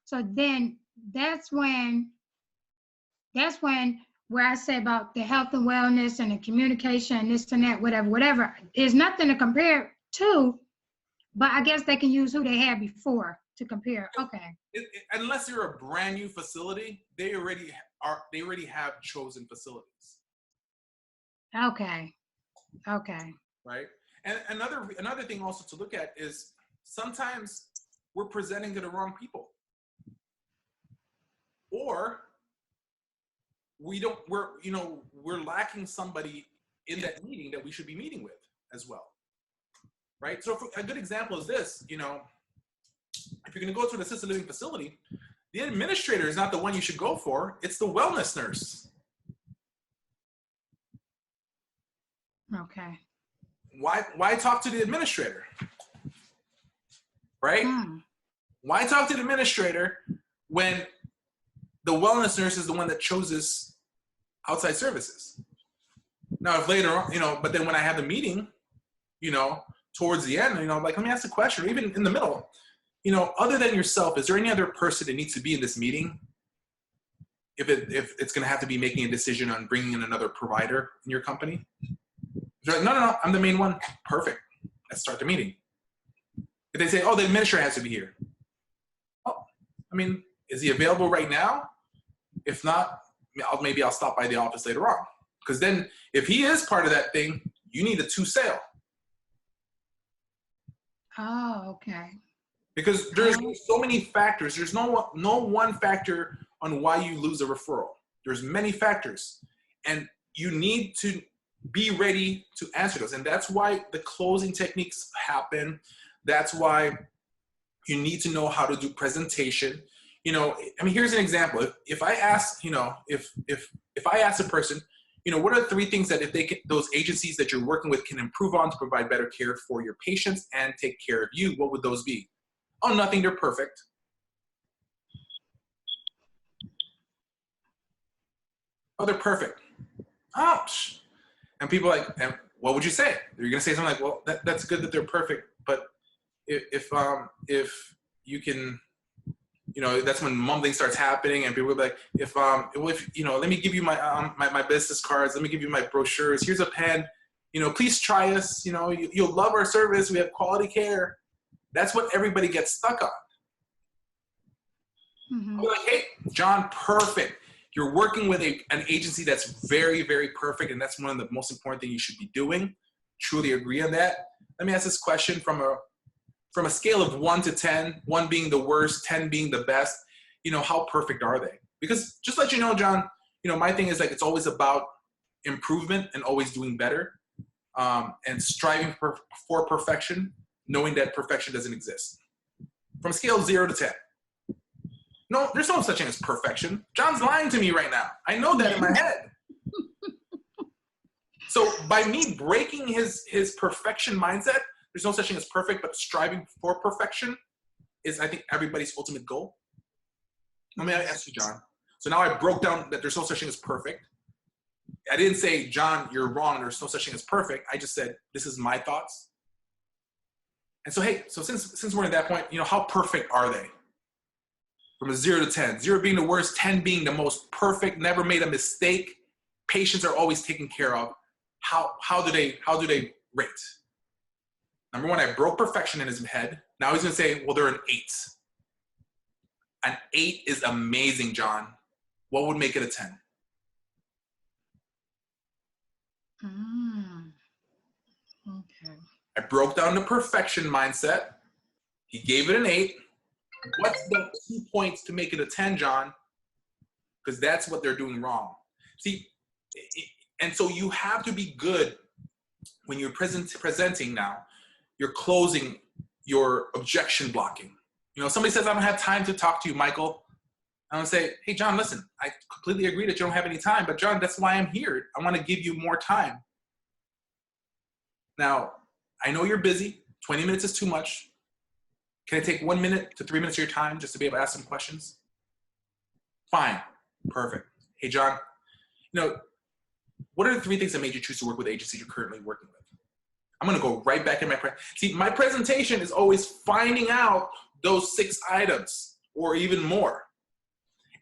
So then that's when where I say about the health and wellness and the communication and this and that, whatever. There's nothing to compare to, but I guess they can use who they had before to compare. Okay. Unless you're a brand new facility, they already have chosen facilities. Okay. Okay. Right. And another thing also to look at is sometimes we're presenting to the wrong people, or we're lacking somebody in that meeting that we should be meeting with as well. Right. So a good example is this, if you're going to go to an assisted living facility, the administrator is not the one you should go for. It's the wellness nurse. Okay. Why talk to the administrator? Right? Why talk to the administrator when the wellness nurse is the one that chooses outside services? Now, if later on, but then when I have the meeting, towards the end, like, let me ask a question, or even in the middle, other than yourself, is there any other person that needs to be in this meeting? If it's going to have to be making a decision on bringing in another provider in your company? Like, no, I'm the main one. Perfect. Let's start the meeting. If they say, oh, the administrator has to be here. Oh, is he available right now? If not, maybe I'll stop by the office later on. Because then if he is part of that thing, you need a 2 sale. Oh, okay. Because there's so many factors. There's no one factor on why you lose a referral. There's many factors, and you need to be ready to answer those. And that's why the closing techniques happen. That's why you need to know how to do presentation. You know, I mean, here's an example. If I ask, you know, if I ask a person, you know, what are the 3 things that if they can, those agencies that you're working with can improve on to provide better care for your patients and take care of you, what would those be? Oh, nothing, they're perfect. Oh, they're perfect. Oh, psh. And people are like, and what would you say? You're gonna say something like, well, that's good that they're perfect, but if you can, you know, that's when mumbling starts happening, and people will be like, if you know, let me give you my my business cards, let me give you my brochures. Here's a pen. You know, please try us. You know, you'll love our service. We have quality care. That's what everybody gets stuck on. Mm-hmm. I'm like, hey, John, perfect. You're working with an agency that's very, very perfect, and that's one of the most important things you should be doing. Truly agree on that. Let me ask this question from a scale of 1 to 10, 1 being the worst, 10 being the best. You know, how perfect are they? Because just to let you know, John, you know, my thing is like it's always about improvement and always doing better, and striving for perfection, knowing that perfection doesn't exist. From a scale of 0 to 10. No, there's no such thing as perfection. John's lying to me right now. I know that in my head. So by me breaking his perfection mindset, there's no such thing as perfect, but striving for perfection is, I think, everybody's ultimate goal. Let me ask you, John. So now I broke down that there's no such thing as perfect. I didn't say, John, you're wrong, there's no such thing as perfect. I just said, this is my thoughts. And so, hey, so since we're at that point, you know, how perfect are they? From a 0 to 10, 0 being the worst, 10 being the most perfect, never made a mistake, patients are always taken care of. How do they rate? Number 1, I broke perfection in his head. Now he's gonna say, well, they're an 8. An 8 is amazing, John. What would make it a 10? Okay. I broke down the perfection mindset. He gave it an 8. What's the 2 points to make it a 10, John? Because that's what they're doing wrong. See, and so you have to be good when you're presenting now. You're closing, your objection blocking. You know, somebody says, I don't have time to talk to you, Michael. I'm gonna say, hey, John, listen, I completely agree that you don't have any time, but John, that's why I'm here. I wanna give you more time. Now, I know you're busy. 20 minutes is too much. Can I take 1 minute to 3 minutes of your time just to be able to ask some questions? Fine, perfect. Hey, John, you know, what are the 3 things that made you choose to work with the agency you're currently working with? I'm gonna go right back in my presentation is always finding out those 6 items or even more.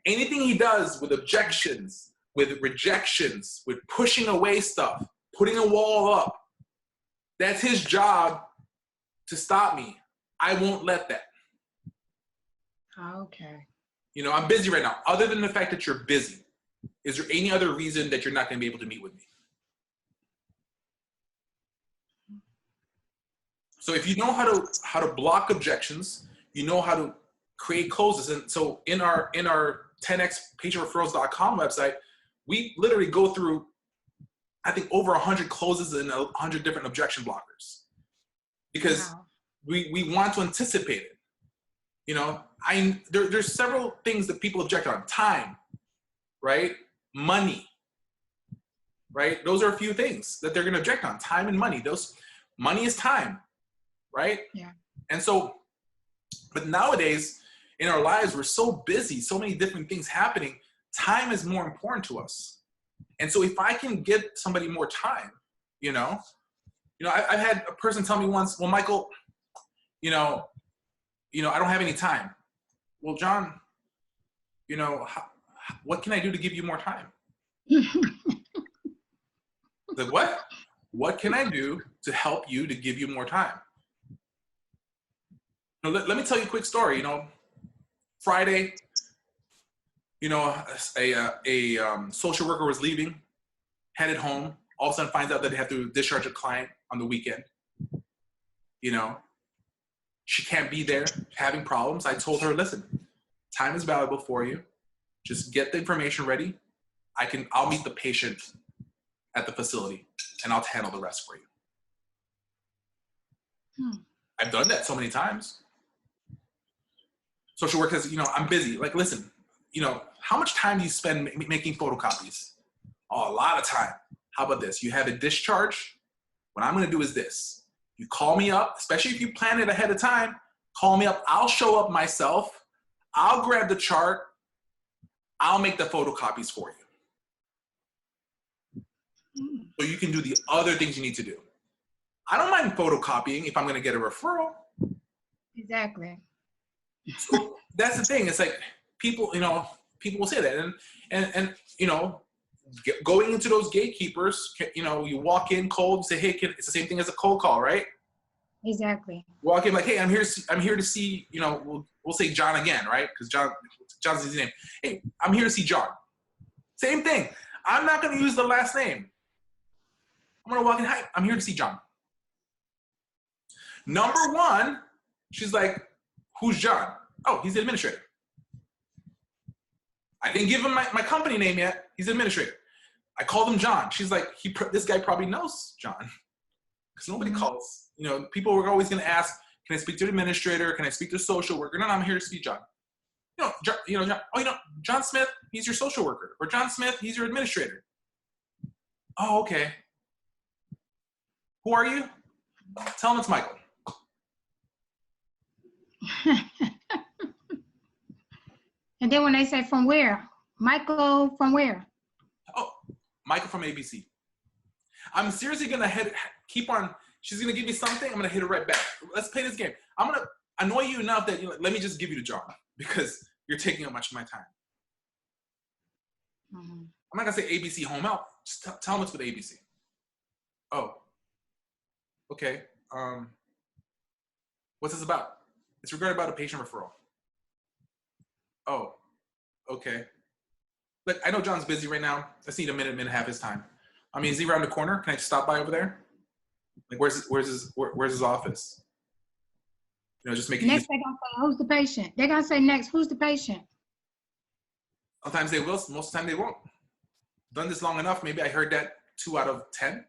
Anything he does with objections, with rejections, with pushing away stuff, putting a wall up, that's his job to stop me. I won't let that. Okay. You know, I'm busy right now. Other than the fact that you're busy, is there any other reason that you're not gonna be able to meet with me? So if you know how to block objections, you know how to create closes. And so in our 10xpatientreferrals.com website, we literally go through, I think, over 100 closes and 100 different objection blockers, because Wow. we want to anticipate it. You know, there's several things that people object on. Time, right? Money, right? Those are a few things that they're going to object on. Time and money. Money is time, right? Yeah. And so, but nowadays in our lives, we're so busy, so many different things happening. Time is more important to us. And so if I can get somebody more time, you know, I've had a person tell me once, well, Michael, you know, I don't have any time. Well, John, you know, what can I do to give you more time? Like, what? What can I do to help you to give you more time? You know, let me tell you a quick story. You know, Friday, you know, a social worker was leaving, headed home. All of a sudden finds out that they have to discharge a client on the weekend. You know, she can't be there, having problems. I told her, listen, time is valuable for you. Just get the information ready. I'll meet the patient at the facility and I'll handle the rest for you. I've done that so many times. Social work says, I'm busy. Like, listen, how much time do you spend making photocopies? Oh, a lot of time. How about this? You have a discharge. What I'm going to do is this. You call me up, especially if you plan it ahead of time, call me up. I'll show up myself. I'll grab the chart. I'll make the photocopies for you. So you can do the other things you need to do. I don't mind photocopying if I'm going to get a referral. Exactly. So that's the thing. It's like people will say that. And going into those gatekeepers, you walk in cold, you say, hey, it's the same thing as a cold call, right? Exactly. Walk in like, hey, I'm here to see, we'll say John again, right? Because John's his name. Hey, I'm here to see John. Same thing. I'm not going to use the last name. I'm going to walk in, hi, I'm here to see John. Number one, she's like, who's John? Oh, he's the administrator. I didn't give him my company name yet. He's the administrator. I called him John. She's like, this guy probably knows John. Because nobody calls. People were always going to ask, can I speak to the administrator? Can I speak to a social worker? No, I'm here to speak to John. John Smith, he's your social worker. Or John Smith, he's your administrator. Oh, okay. Who are you? Tell him it's Michael. And then when they say from where? Michael from where? Oh, Michael from ABC. I'm seriously going to keep on. She's going to give me something. I'm going to hit her right back. Let's play this game. I'm going to annoy you enough that let me just give you the John because you're taking up much of my time. I'm not going to say ABC Home Health. Just tell them it's with ABC. Oh, okay. What's this about? It's regarding about a patient referral. Oh, okay. Look, I know John's busy right now. Let's need a minute and a half his time. I mean, is he around the corner? Can I just stop by over there? Like, where's his office? Just make it next easy. they're gonna say, who's the patient? They're gonna say next, who's the patient? Sometimes they will, most of the time they won't. Done this long enough, maybe I heard that 2 out of 10.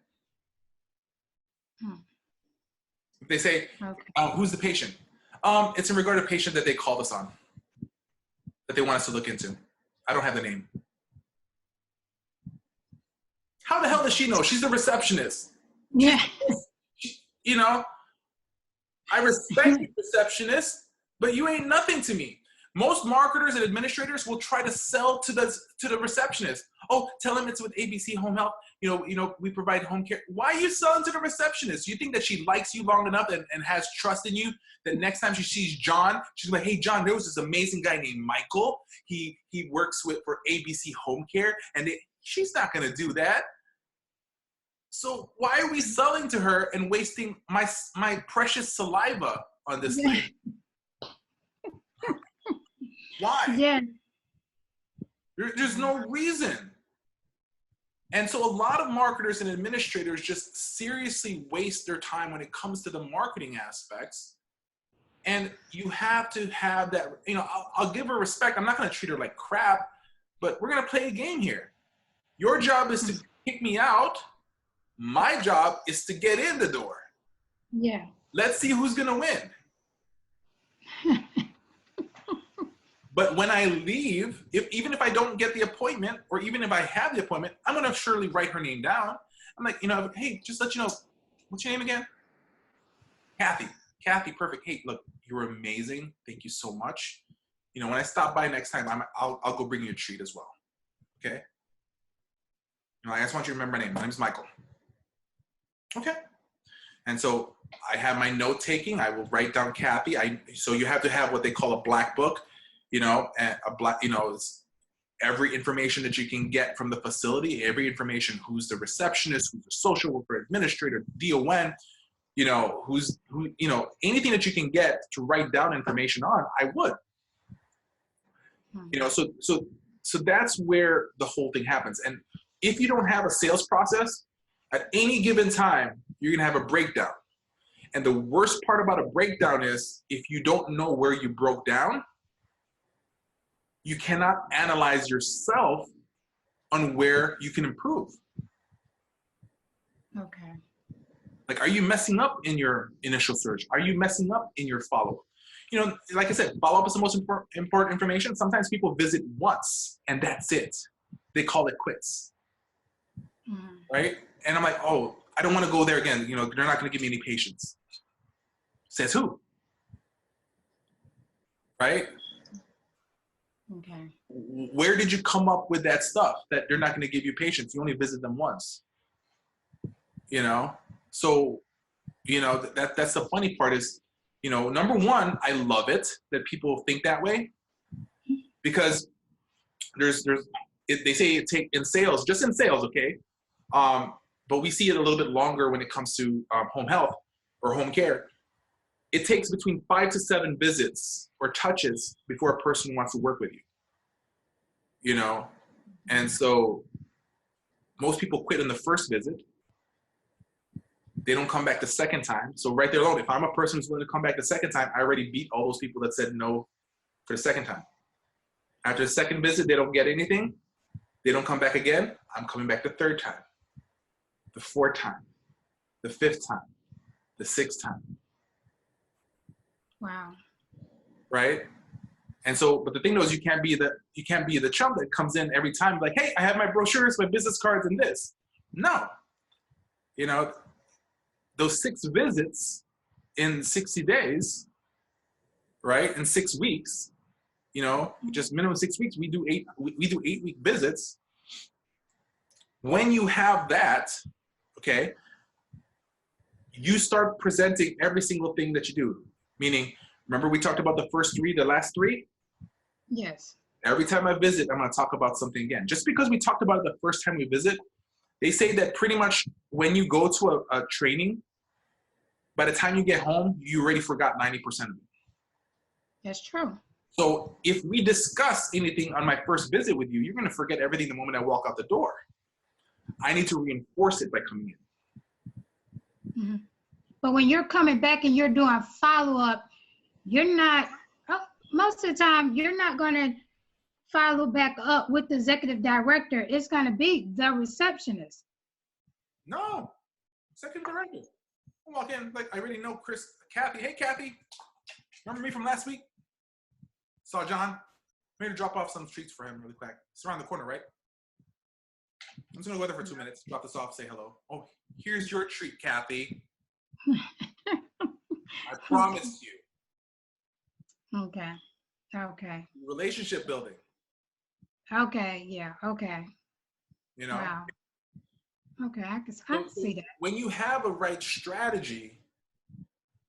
If they say, okay. Who's the patient? It's in regard to a patient that they called us on, that they want us to look into. I don't have the name. How the hell does she know? She's the receptionist. Yeah. I respect you, receptionist, but you ain't nothing to me. Most marketers and administrators will try to sell to the receptionist. Oh, tell him it's with ABC Home Health. We provide home care. Why are you selling to the receptionist? You think that she likes you long enough and has trust in you that next time she sees John, she's like, hey, John, there was this amazing guy named Michael. He works for ABC Home Care, and she's not going to do that. So why are we selling to her and wasting my precious saliva on this thing? Why? Yeah. There's no reason. And so a lot of marketers and administrators just seriously waste their time when it comes to the marketing aspects. And you have to have that, I'll give her respect. I'm not going to treat her like crap, but we're going to play a game here. Your job is to kick me out. My job is to get in the door. Yeah. Let's see who's going to win. But when I leave, even if I don't get the appointment, or even if I have the appointment, I'm going to surely write her name down. I'm like, hey, just let you know, what's your name again? Kathy. Kathy, perfect. Hey, look, you're amazing. Thank you so much. When I stop by next time, I'll go bring you a treat as well. Okay? I just want you to remember my name. My name's Michael. Okay. And so I have my note taking. I will write down Kathy. So you have to have what they call a black book. And it's every information that you can get from the facility, every information, who's the receptionist, who's the social worker, administrator, DON, anything that you can get to write down information on, I would. So that's where the whole thing happens. And if you don't have a sales process, at any given time, you're going to have a breakdown. And the worst part about a breakdown is if you don't know where you broke down, you cannot analyze yourself on where you can improve. Okay. Like, are you messing up in your initial search? Are you messing up in your follow-up? You know, like I said, follow-up is the most important information. Sometimes people visit once and that's it. They call it quits, right? And I'm like, oh, I don't want to go there again. You know, they're not going to give me any patience. Says who? Right? Okay. Where did you come up with that stuff that they're not going to give you patience? You only visit them once. You know? So, you know, that's the funny part is, you know, number one, I love it that people think that way because they say it take in sales, just in sales, okay? But we see it a little bit longer when it comes to home health or home care. It takes between 5 to 7 visits or touches before a person wants to work with you. You know? And so most people quit in the first visit. They don't come back the second time. So right there alone, if I'm a person who's willing to come back the second time, I already beat all those people that said no for the second time. After the second visit, they don't get anything. They don't come back again. I'm coming back the third time, the fourth time, the fifth time, the sixth time. Wow. Right? And so, but the thing though is you can't be the chump that comes in every time like, hey, I have my brochures, my business cards, and this. No. You know, those 6 visits in 60 days, right? In 6 weeks, you know, just minimum 6 weeks, we do 8-week visits. When you have that, okay, you start presenting every single thing that you do. Meaning, remember we talked about the first 3, the last 3? Yes. Every time I visit, I'm going to talk about something again. Just because we talked about it the first time we visit, they say that pretty much when you go to a training, by the time you get home, you already forgot 90% of it. That's true. So if we discuss anything on my first visit with you, you're going to forget everything the moment I walk out the door. I need to reinforce it by coming in. Mm-hmm. But when you're coming back and you're doing follow-up, you're not, most of the time, you're not going to follow back up with the executive director. It's going to be the receptionist. No, executive director. I walk in, like, I already know Kathy. Hey, Kathy, remember me from last week? Saw John. I'm here to drop off some treats for him really quick. It's around the corner, right? I'm just going to go there for 2 minutes, drop this off, say hello. Oh, here's your treat, Kathy. I promised you. Okay. Okay. Relationship building. Okay. Yeah. Okay. You know? Wow. Okay. I can see that. When you have a right strategy,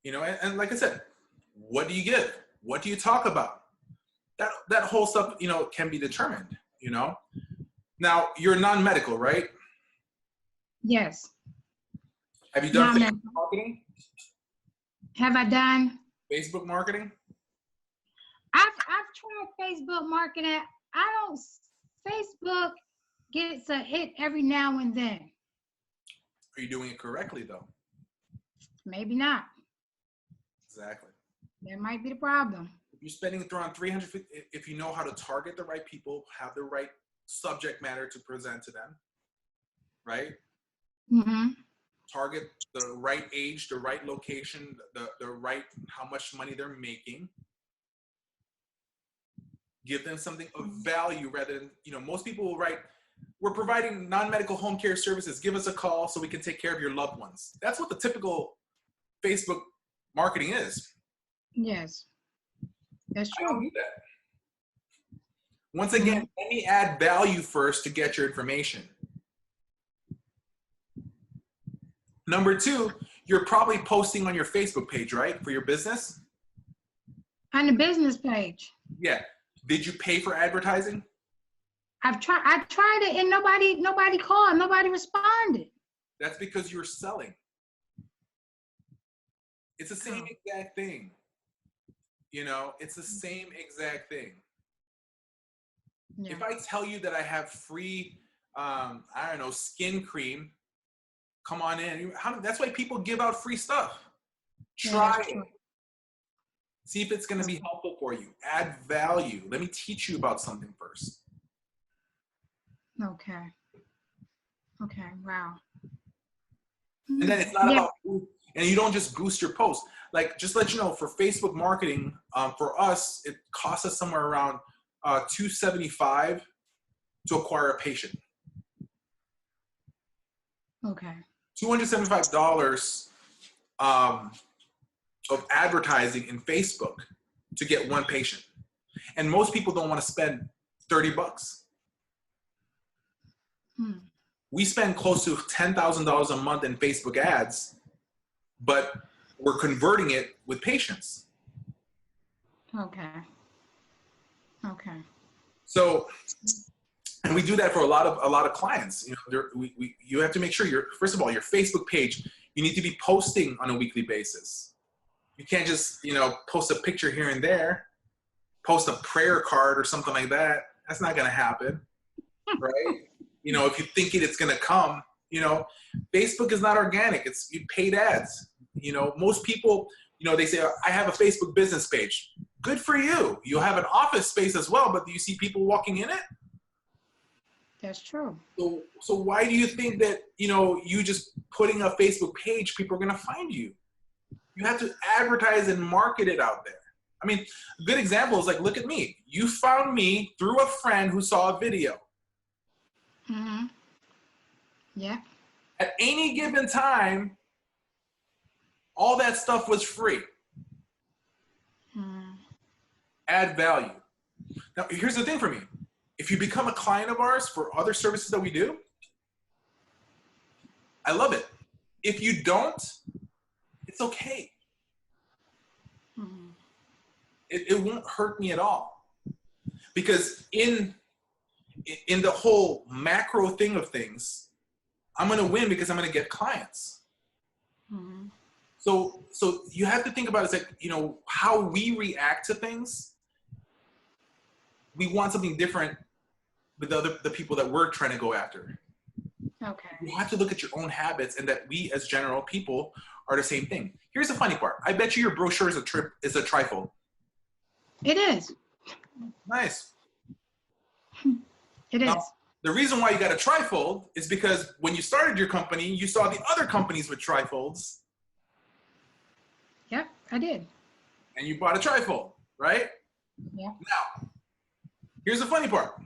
you know, and like I said, what do you give? What do you talk about? That whole stuff, you know, can be determined, you know? Now, you're non-medical, right? Yes. Have you done Facebook marketing? Have I done? Facebook marketing? I've tried Facebook marketing. Facebook gets a hit every now and then. Are you doing it correctly, though? Maybe not. Exactly. That might be the problem. If you're spending around 350, if you know how to target the right people, have the right subject matter to present to them, right? Mm-hmm. Target the right age, the right location, the right, how much money they're making. Give them something of value rather than, you know, most people will write, we're providing non-medical home care services. Give us a call so we can take care of your loved ones. That's what the typical Facebook marketing is. Yes. That's I don't true. do that. Once again, let me add value first to get your information. Number 2, you're probably posting on your Facebook page, right? For your business? On the business page. Yeah. Did you pay for advertising? I tried it and nobody called, nobody responded. That's because you're selling. It's the same exact thing. You know, it's the same exact thing. Yeah. If I tell you that I have free, I don't know, skin cream, come on in. That's why people give out free stuff. Try that's it. true. See if it's going to be helpful for you. Add value. Let me teach you about something first. Okay. Okay. Wow. And then it's not Yeah. about, and you don't just boost your post. Like, just to let you know, for Facebook marketing, for us, it costs us somewhere around $275 to acquire a patient. Okay. $275 of advertising in Facebook to get one patient. And most people don't want to spend $30. We spend close to $10,000 a month in Facebook ads, but we're converting it with patients. Okay. Okay. So, and we do that for a lot of clients. You know, you have to make sure first of all, your Facebook page, you need to be posting on a weekly basis. You can't just, post a picture here and there, post a prayer card or something like that. That's not going to happen, right? If you think it's going to come, Facebook is not organic. It's paid ads. Most people, they say, I have a Facebook business page. Good for you. You'll have an office space as well, but do you see people walking in it? That's true. So why do you think that, you just putting a Facebook page, people are going to find you? You have to advertise and market it out there. I mean, a good example is like, look at me. You found me through a friend who saw a video. Mm-hmm. Yeah. At any given time, all that stuff was free. Add value. Now, here's the thing for me. If you become a client of ours for other services that we do, I love it. If you don't, it's okay. It won't hurt me at all. Because in the whole macro thing of things, I'm going to win because I'm going to get clients. So you have to think about it's like, how we react to things. We want something different with the people that we're trying to go after. Okay. You have to look at your own habits and that we as general people are the same thing. Here's the funny part. I bet you your brochure is a trifold. It is. Nice. It now, is. The reason why you got a trifold is because when you started your company, you saw the other companies with trifolds. Yep, I did. And you bought a trifold, right? Yeah. Now, here's the funny part.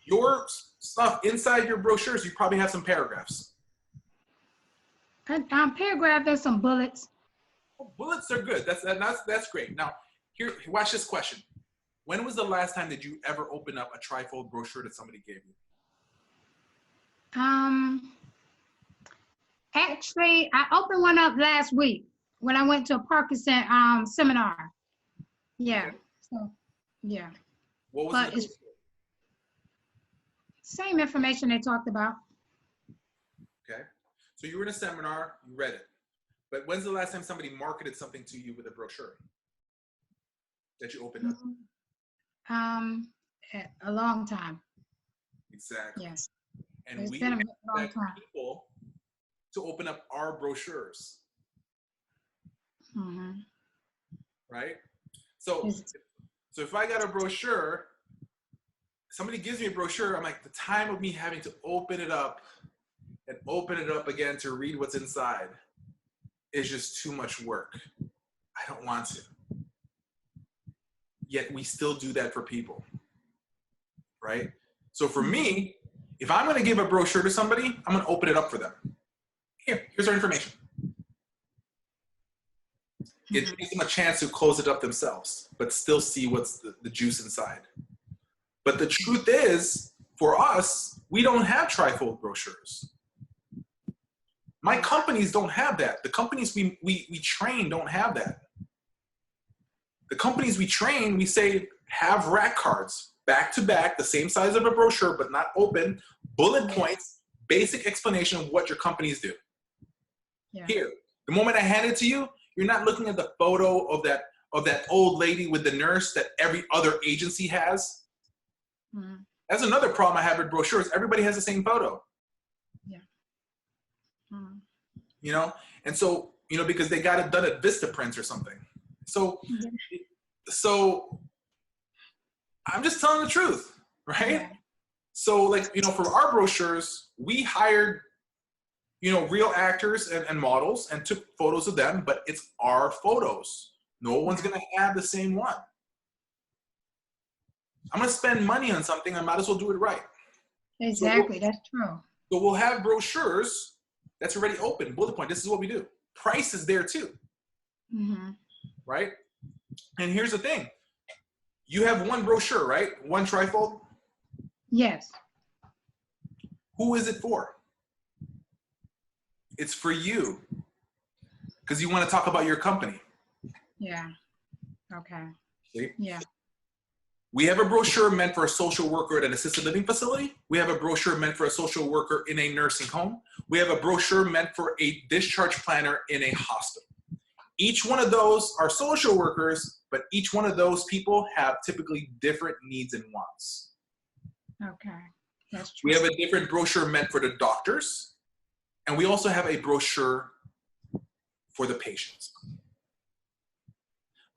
Your stuff inside your brochures, you probably have some paragraphs. Paragraph, there's some bullets. Oh, bullets are good. That's great. Now, here, watch this question. When was the last time that you ever opened up a trifold brochure that somebody gave you? Actually, I opened one up last week when I went to a Parkinson seminar. Yeah. Okay. So, yeah. What was But it? it's same information they talked about. Okay. So you were in a seminar, you read it. But when's the last time somebody marketed something to you with a brochure that you opened up? A long time. Exactly. Yes. And It's we been a long expect time. people to open up our brochures. Right? So if I got a brochure, somebody gives me a brochure, I'm like, the time of me having to open it up and open it up again to read what's inside is just too much work. I don't want to. Yet we still do that for people, right? So for me, if I'm going to give a brochure to somebody, I'm going to open it up for them. Here's our information. It gives them a chance to close it up themselves, but still see what's the juice inside. But the truth is, for us, we don't have trifold brochures. My companies don't have that. The companies we train don't have that. The companies we train, we say, have rack cards, back to back, the same size of a brochure, but not open, bullet points, basic explanation of what your companies do. Yeah. Here, the moment I hand it to you, you're not looking at the photo of that old lady with the nurse that every other agency has. That's another problem I have with brochures. Everybody has the same photo. Yeah. you know? And so, you know, because they got it done at Vistaprint or something. So, so I'm just telling the truth, right? Yeah. So like, you know, for our brochures, we hired, you know, real actors and models and took photos of them, but it's our photos. No one's going to have the same one. I'm going to spend money on something. I might as well do it right. Exactly. That's true. So we'll have brochures that's already open. Bullet point. This is what we do. Price is there too. Right? And here's the thing. You have one brochure, right? One trifold? Yes. Who is it for? It's for you. Because you want to talk about your company. Yeah. Okay. See? Yeah. We have a brochure meant for a social worker at an assisted living facility. We have a brochure meant for a social worker in a nursing home. We have a brochure meant for a discharge planner in a hospital. Each one of those are social workers, but each one of those people have typically different needs and wants. Okay. That's true. We have a different brochure meant for the doctors, and we also have a brochure for the patients.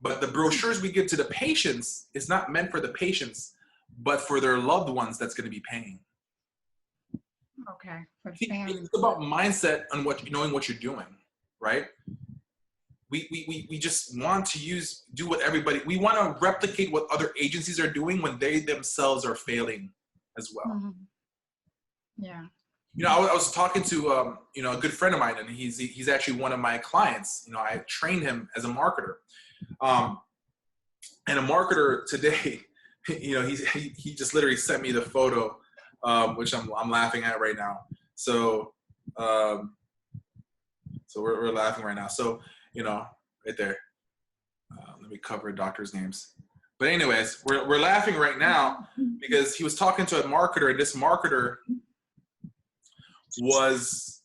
But the brochures we give to the patients is not meant for the patients, but for their loved ones that's going to be paying. Okay. For the family. It's about mindset and knowing what you're doing, right? We just want to do what everybody, we want to replicate what other agencies are doing when they themselves are failing as well. Yeah. You know, I was talking to, you know, a good friend of mine, and he's actually one of my clients. You know, I trained him as a marketer. And a marketer today, you know, he just literally sent me the photo, which I'm laughing at right now. So, so we're laughing right now. So, you know, right there. Let me cover doctors' names. But anyways, we're laughing right now because he was talking to a marketer, and this marketer was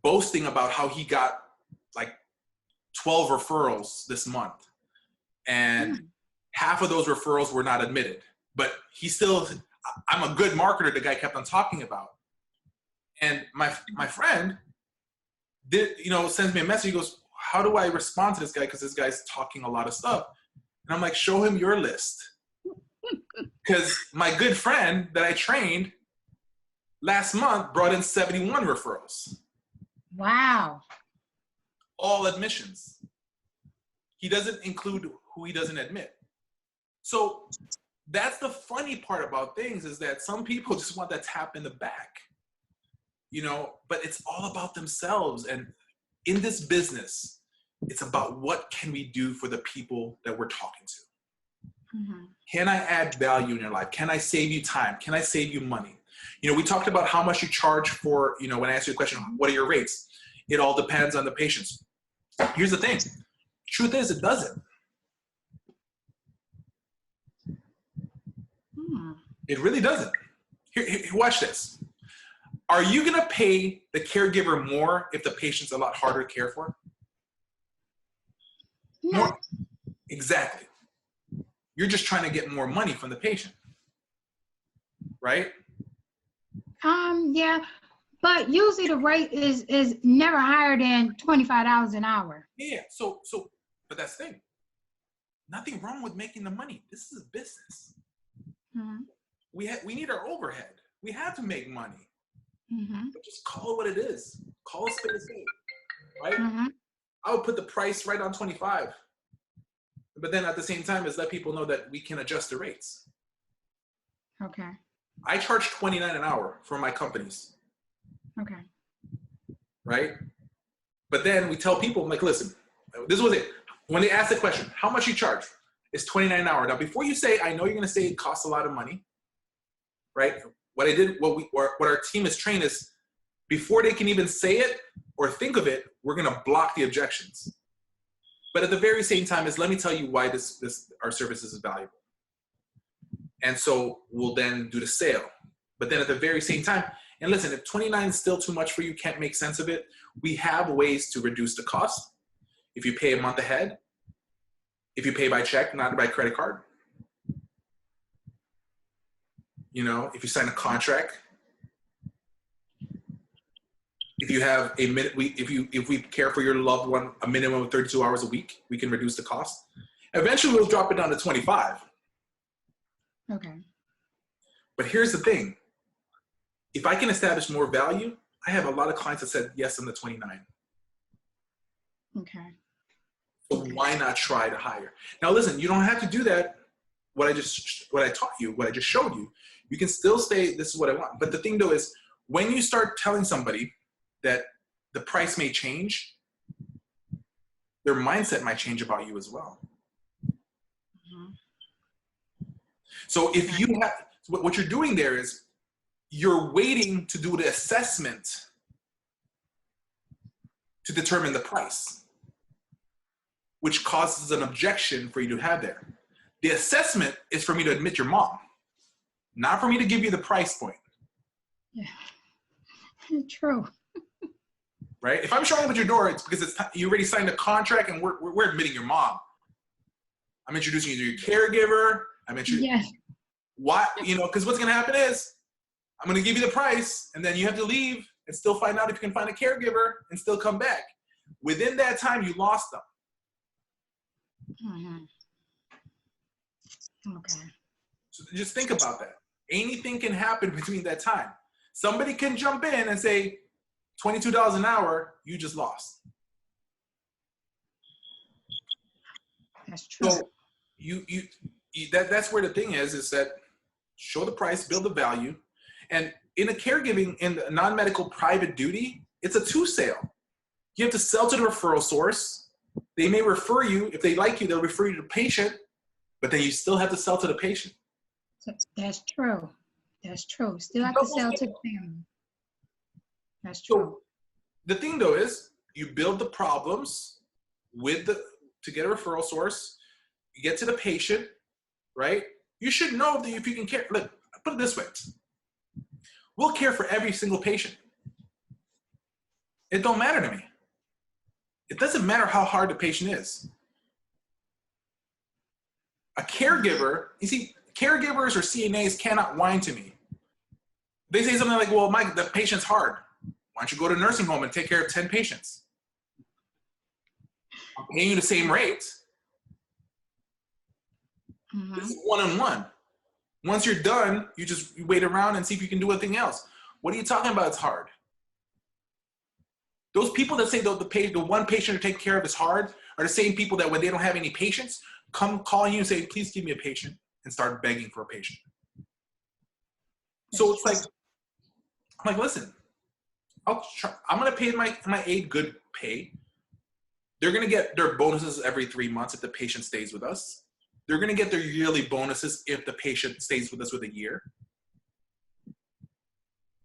boasting about how he got like 12 referrals this month. And half of those referrals were not admitted. But I'm a good marketer, the guy kept on talking about. And my friend sends me a message. He goes, how do I respond to this guy? Because this guy's talking a lot of stuff. And I'm like, show him your list. Because my good friend that I trained last month brought in 71 referrals. Wow. All admissions. He doesn't include who he doesn't admit. So that's the funny part about things, is that some people just want that tap in the back, you know, but it's all about themselves. And in this business, it's about what can we do for the people that we're talking to. Can I add value in your life? Can I save you time? Can I save you money? You know, we talked about how much you charge for, you know, when I asked you a question, what are your rates? It all depends on the patients. Here's the thing. Truth is, it doesn't. It really doesn't. Here, watch this. Are you going to pay the caregiver more if the patient's a lot harder to care for? No. More. Exactly. You're just trying to get more money from the patient, right? Yeah, but usually the rate is never higher than $25 an hour. Yeah. So, but that's the thing. Nothing wrong with making the money. This is a business. We need our overhead. We have to make money. But just call it what it is. Call it spade a spade, right? I would put the price right on 25. But then at the same time, is let people know that we can adjust the rates. Okay. I charge $29 an hour for my companies. Okay. Right? But then we tell people, like, listen, this was it. When they ask the question, how much you charge? It's $29 an hour. Now, before you say, I know you're going to say it costs a lot of money, right? What our team is trained is, before they can even say it or think of it, we're going to block the objections. But at the very same time is, let me tell you why our services is valuable. And so we'll then do the sale. But then at the very same time, and listen, if 29 is still too much for you, can't make sense of it, we have ways to reduce the cost. If you pay a month ahead, if you pay by check, not by credit card, you know, if you sign a contract. If you have a minute, if we care for your loved one a minimum of 32 hours a week, we can reduce the cost. Eventually, we'll drop it down to 25. Okay. But here's the thing: if I can establish more value, I have a lot of clients that said yes on the 29. Okay. So why not try to hire? Now, listen, you don't have to do that. What I taught you, what I just showed you, you can still say this is what I want. But the thing though is, when you start telling somebody that the price may change, their mindset might change about you as well. Mhm. So if you have, what you're doing there is you're waiting to do the assessment to determine the price, which causes an objection for you to have there. The assessment is for me to admit your mom, not for me to give you the price point. Yeah. True. Right? If I'm showing up at your door, it's because you already signed a contract and we're admitting your mom. I'm introducing you to your caregiver. I'm introducing Yes. why, because what's going to happen is I'm going to give you the price and then you have to leave and still find out if you can find a caregiver and still come back. Within that time, you lost them. Mhm. Okay. So just think about that. Anything can happen between that time. Somebody can jump in and say, $22 an hour, you just lost. That's true. So that's where the thing is that show the price, build the value. And in a caregiving, in the non-medical private duty, it's a two-sale. You have to sell to the referral source. They may refer you. If they like you, they'll refer you to the patient, but then you still have to sell to the patient. That's true. That's true. Still have to sell to the family. That's true. So the thing though is you build the problems to get a referral source, you get to the patient, right? You should know that if you can care. Look, put it this way. We'll care for every single patient. It don't matter to me. It doesn't matter how hard the patient is. A caregiver, you see, caregivers or CNAs cannot whine to me. They say something like, well, Mike, the patient's hard. Why don't you go to a nursing home and take care of 10 patients? I'm paying you the same rate. Mhm. This is one-on-one. Once you're done, you wait around and see if you can do anything else. What are you talking about? It's hard. Those people that say the one patient to take care of is hard are the same people that when they don't have any patients, come calling you and say, please give me a patient, and start begging for a patient. So it's like, I'm like, listen, I'm going to pay my aide good pay. They're going to get their bonuses every 3 months if the patient stays with us. They're going to get their yearly bonuses if the patient stays with us with a year.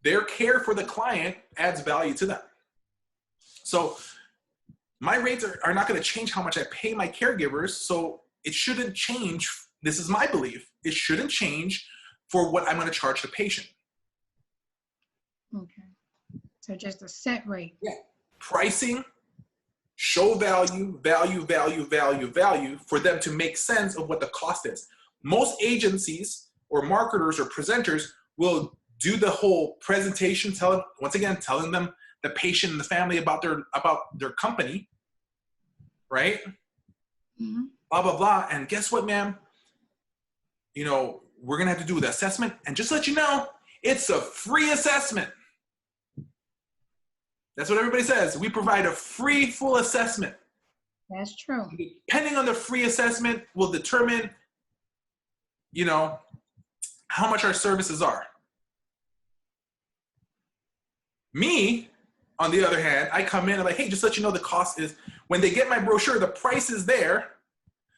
Their care for the client adds value to them. So my rates are not going to change how much I pay my caregivers. So it shouldn't change. This is my belief. It shouldn't change for what I'm going to charge the patient. Okay. So just a set rate. Yeah. Pricing, show value for them to make sense of what the cost is. Most agencies or marketers or presenters will do the whole presentation, telling them the patient and the family about their company, right? Mm-hmm. Blah, blah, blah. And guess what, ma'am? We're going to have to do the assessment. And just to let you know, it's a free assessment. That's what everybody says. We provide a free full assessment. That's true. Depending on the free assessment will determine, how much our services are. Me, on the other hand, I come in and I'm like, hey, just to let you know the cost is, when they get my brochure, the price is there.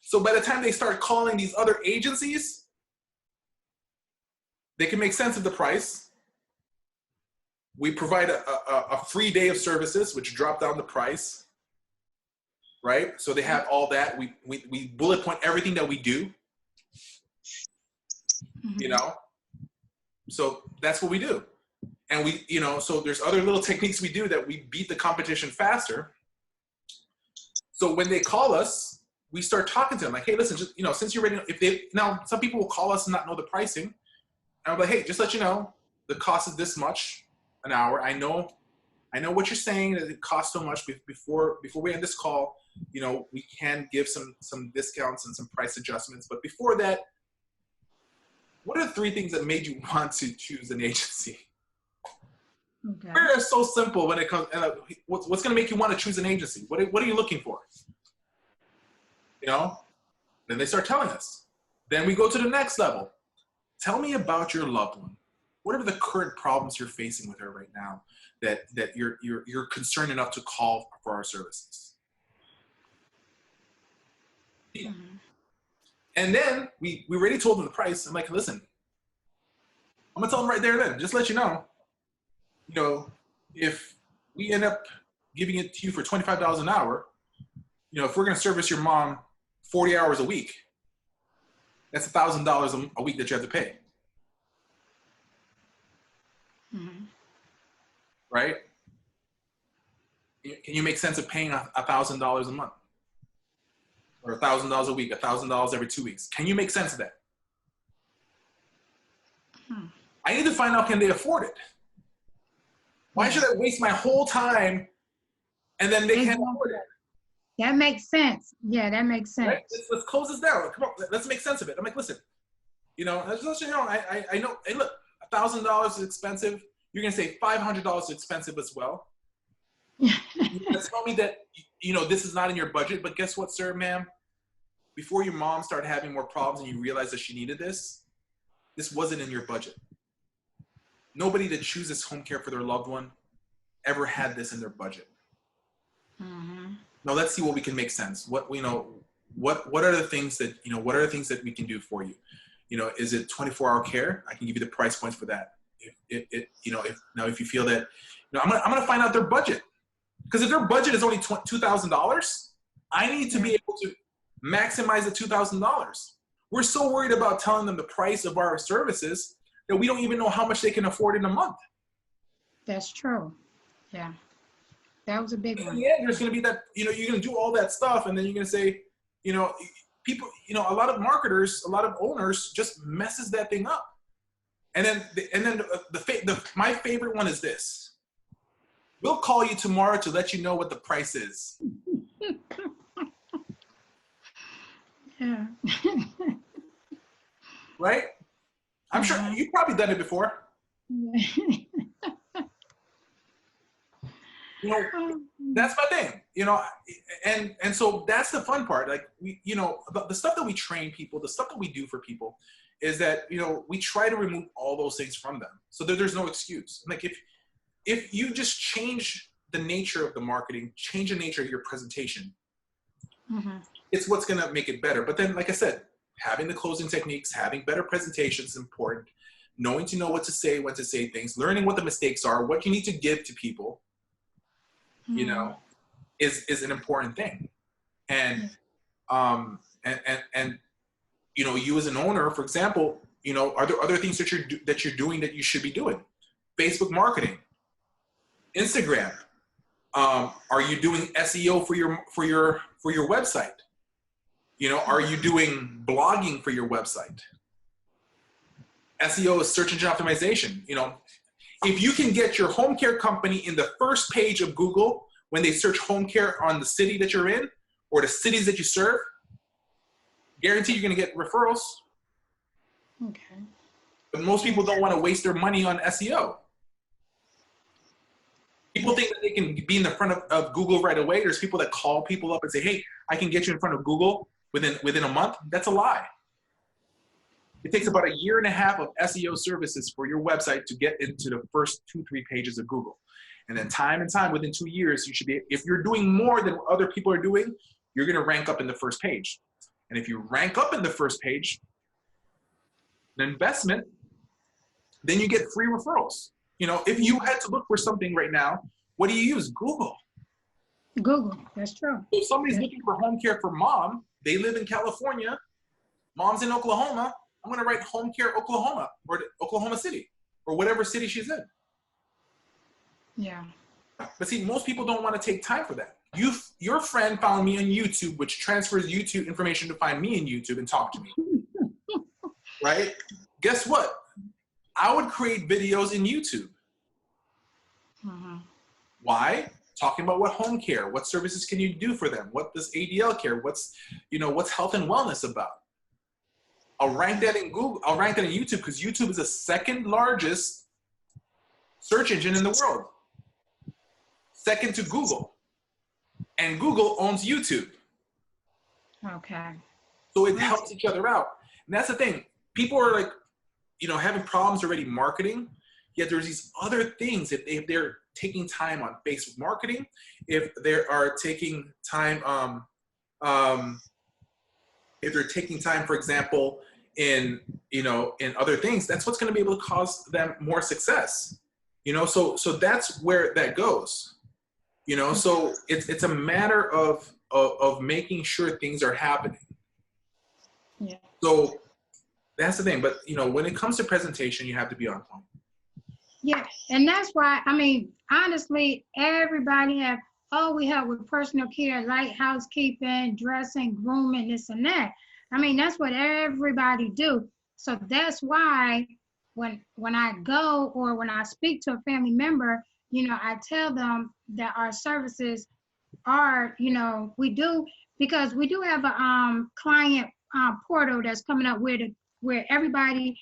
So by the time they start calling these other agencies, they can make sense of the price. We provide a free day of services, which drop down the price, right? So they have all that. We bullet point everything that we do, Mm-hmm. So that's what we do. And so there's other little techniques we do that we beat the competition faster. So when they call us, we start talking to them like, hey, listen, just, since you're ready, now some people will call us and not know the pricing. And I'm like, hey, just let you know, the cost is this much an hour. I know I know what you're saying, that it costs so much. Before we end this call, we can give some discounts and some price adjustments. But before that, what are the 3 things that made you want to choose an agency? Okay. We're so simple when it comes. What's going to make you want to choose an agency? What are you looking for? Then they start telling us. Then we go to the next level. Tell me about your loved one. What are the current problems you're facing with her right now that you're concerned enough to call for our services? Mhm. And then we already told them the price. I'm like, listen, I'm gonna tell them right there and then, just to let you know, if we end up giving it to you for $25 an hour, if we're gonna service your mom 40 hours a week, that's $1,000 a week that you have to pay. Mhm. Right? Can you make sense of paying $1,000 a month? Or $1,000 a week, $1,000 every 2 weeks? Can you make sense of that? I need to find out, can they afford it? Why should I waste my whole time and then they can't afford it? That makes sense. Yeah, that makes sense. Right? Let's close this down. Come on, let's make sense of it. I'm like, listen, I know, hey, look, $1,000 is expensive. You're gonna say $500 is expensive as well. You're gonna tell me that this is not in your budget, but guess what, sir, ma'am? Before your mom started having more problems and you realized that she needed this wasn't in your budget. Nobody that chooses home care for their loved one ever had this in their budget. Mm-hmm. Now let's see what we can make sense. What are the things that what are the things that we can do for you? Is it 24-hour care? I can give you the price points for that. If you feel that, I'm gonna find out their budget, because if their budget is only $2,000, I need to be able to maximize the $2,000. We're so worried about telling them the price of our services that we don't even know how much they can afford in a month. That's true. Yeah. That was a big one. In the end, there's going to be that, you're going to do all that stuff, and then you're going to say, people, a lot of marketers, a lot of owners just messes that thing up. And then my favorite one is this. We'll call you tomorrow to let you know what the price is. Yeah. Right? I'm sure you've probably done it before. That's my thing, and so that's the fun part. Like the stuff that we train people, the stuff that we do for people is that, we try to remove all those things from them so that there's no excuse. Like if you just change the nature of the marketing, change the nature of your presentation, it's what's going to make it better. But then, like I said, having the closing techniques, having better presentations is important. Knowing to know what to say, when to say things, learning what the mistakes are, what you need to give to people, is an important thing. And you as an owner, for example, are there other things that you're doing that you should be doing? Facebook marketing, Instagram. Are you doing SEO for your website? Are you doing blogging for your website? SEO is search engine optimization. If you can get your home care company in the first page of Google when they search home care on the city that you're in or the cities that you serve, guarantee you're going to get referrals. Okay. But most people don't want to waste their money on SEO. People think that they can be in the front of Google right away. There's people that call people up and say, hey, I can get you in front of Google within a month. That's a lie. It takes about 1.5 years of SEO services for your website to get into the first 2-3 pages of Google. And then time and time, within 2 years, you should be, if you're doing more than other people are doing, you're going to rank up in the first page. And if you rank up in the first page, an investment, then you get free referrals. If you had to look for something right now, what do you use? Google. Google, that's true. So if somebody's looking for home care for mom, they live in California, mom's in Oklahoma, I'm going to write home care Oklahoma or Oklahoma City or whatever city she's in. Yeah. But see, most people don't want to take time for that. Your friend found me on YouTube, which transfers YouTube information to find me in YouTube and talk to me. Right? Guess what? I would create videos in YouTube. Why? Talking about what home care, what services can you do for them? What does ADL care? What's health and wellness about? I'll rank that in Google. I'll rank that in YouTube because YouTube is the second largest search engine in the world. Second to Google. And Google owns YouTube. Okay. So it helps each other out. And that's the thing. People are like, having problems already marketing, yet there's these other things. If they're taking time on Facebook marketing, if they are taking time, if they're taking time, for example, in other things, that's what's going to be able to cause them more success. So that's where that goes. So it's a matter of making sure things are happening. Yeah. So that's the thing. But when it comes to presentation, you have to be on point. Yeah, and that's why, I mean, honestly, everybody have, we help with personal care, light housekeeping, dressing, grooming, this and that. I mean, that's what everybody do. So that's why when I go or when I speak to a family member, I tell them that our services are, we do, because we do have a client portal that's coming up where everybody,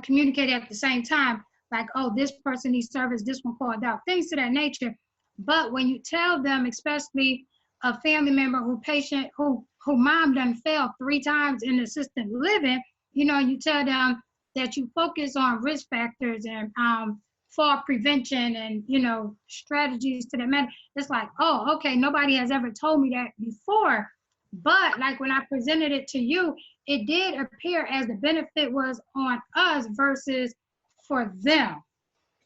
communicate at the same time. Like, oh, this person needs service, this one called out, things to that nature. But when you tell them, especially a family member who mom done failed 3 times in assisted living, you tell them that you focus on risk factors and fall prevention and strategies to the matter. It's like, oh, okay, nobody has ever told me that before. But like when I presented it to you, it did appear as the benefit was on us versus for them.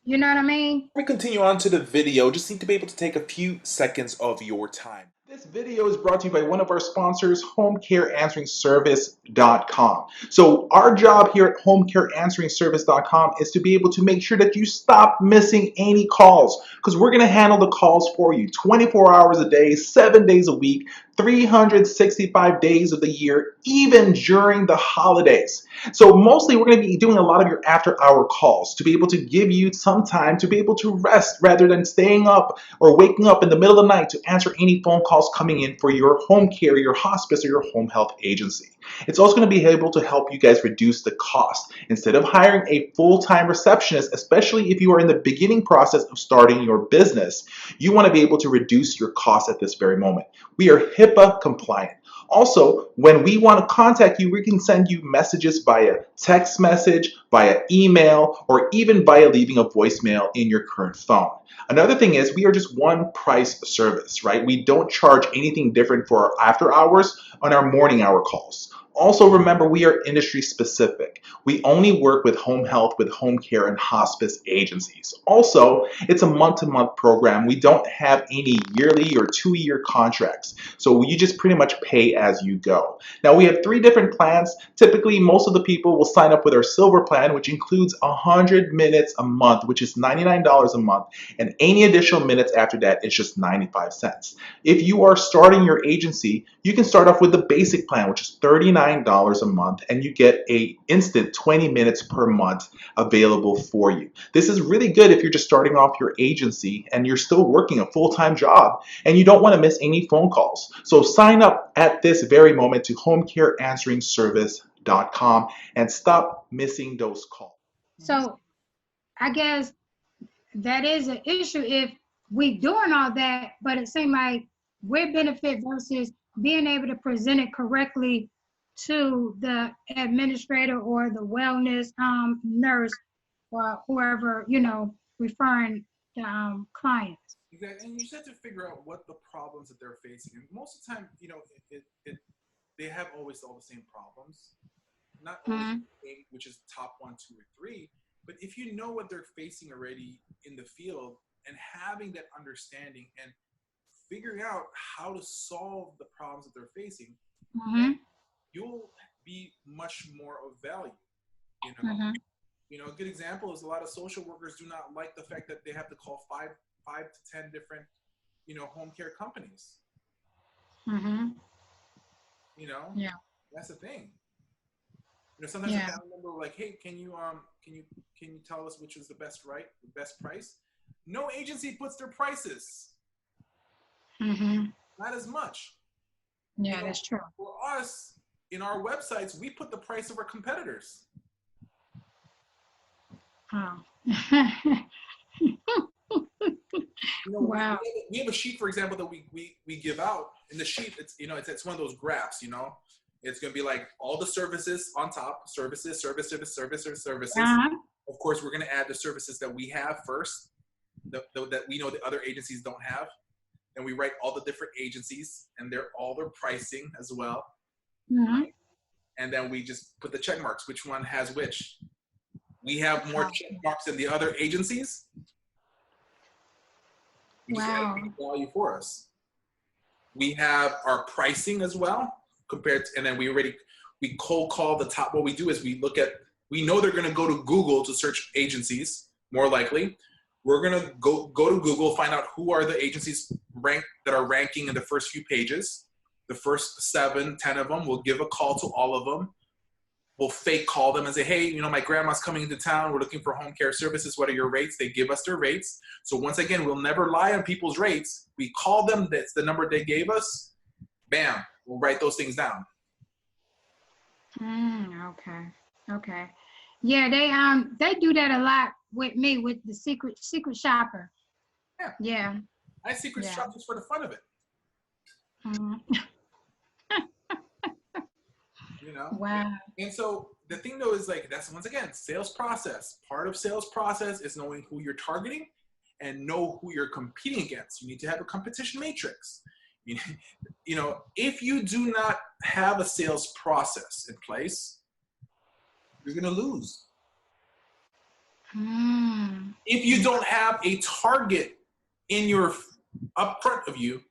You know what I mean? Before we continue on to the video, just need to be able to take a few seconds of your time. This video is brought to you by one of our sponsors, homecareansweringservice.com. So our job here at homecareansweringservice.com is to be able to make sure that you stop missing any calls, because we're going to handle the calls for you 24 hours a day, 7 days a week, 365 days of the year, even during the holidays. So mostly we're going to be doing a lot of your after-hour calls to be able to give you some time to be able to rest rather than staying up or waking up in the middle of the night to answer any phone calls coming in for your home care, your hospice, or your home health agency. It's also going to be able to help you guys reduce the cost. Instead of hiring a full-time receptionist, especially if you are in the beginning process of starting your business, you want to be able to reduce your costs at this very moment. We are HIPAA compliant. Also, when we want to contact you, we can send you messages via text message, via email, or even via leaving a voicemail in your current phone. Another thing is we are just one price service, right? We don't charge anything different for our after hours on our morning hour calls. Also, remember, we are industry specific. We only work with home health, with home care, and hospice agencies. Also, it's a month-to-month program. We don't have any yearly or 2-year contracts. So you just pretty much pay as you go. Now, we have 3 different plans. Typically, most of the people will sign up with our silver plan, which includes 100 minutes a month, which is $99 a month. And any additional minutes after that is just 95 cents. If you are starting your agency, you can start off with the basic plan, which is $39 a month, and you get a instant 20 minutes per month available for you. This is really good if you're just starting off your agency and you're still working a full-time job and you don't want to miss any phone calls. So sign up at this very moment to homecareansweringservice.com and stop missing those calls. So I guess that is an issue if we doing all that, but it seems like we're benefit versus being able to present it correctly to the administrator or the wellness nurse or whoever, referring the clients. Exactly. And you just have to figure out what the problems that they're facing. And most of the time, they have always all the same problems. Not always the same, which is top 1, 2, or 3. But if you know what they're facing already in the field and having that understanding and figuring out how to solve the problems that they're facing, you'll be much more of value. A good example is a lot of social workers do not like the fact that they have to call 5 to 10 different, home care companies. Yeah. That's the thing. Sometimes a family member will like, hey, can you tell us which is the best price? No agency puts their prices. Mm-hmm. Not as much. Yeah, that's true. For us, in our websites, we put the price of our competitors. Oh. We Wow. have a sheet, for example, that we give out. In the sheet, it's one of those graphs. It's going to be like all the services on top, services. Uh-huh. Of course, we're going to add the services that we have first, that we know the other agencies don't have. And we write all the different agencies and all their pricing as well. Mm-hmm. And then we just put the check marks, which one has which. We have more Oh. check marks than the other agencies. We just add value for us. We have our pricing as well and then we cold call the top. What we do is we know they're going to go to Google to search agencies, more likely. We're going to go to Google, find out who are the agencies that are ranking in the first few pages. The first 7, 10 of them, we'll give a call to all of them. We'll fake call them and say, hey, my grandma's coming into town. We're looking for home care services. What are your rates? They give us their rates. So once again, we'll never lie on people's rates. We call them. That's the number they gave us. Bam. We'll write those things down. Okay. Yeah, they do that a lot with me with the secret shopper. Yeah. I secret shop just for the fun of it. Mm-hmm. Wow. And so the thing though is that's once again sales process. Part of sales process is knowing who you're targeting and know who you're competing against. You need to have a competition matrix. If you do not have a sales process in place, you're going to lose. If you don't have a target in your up front of you,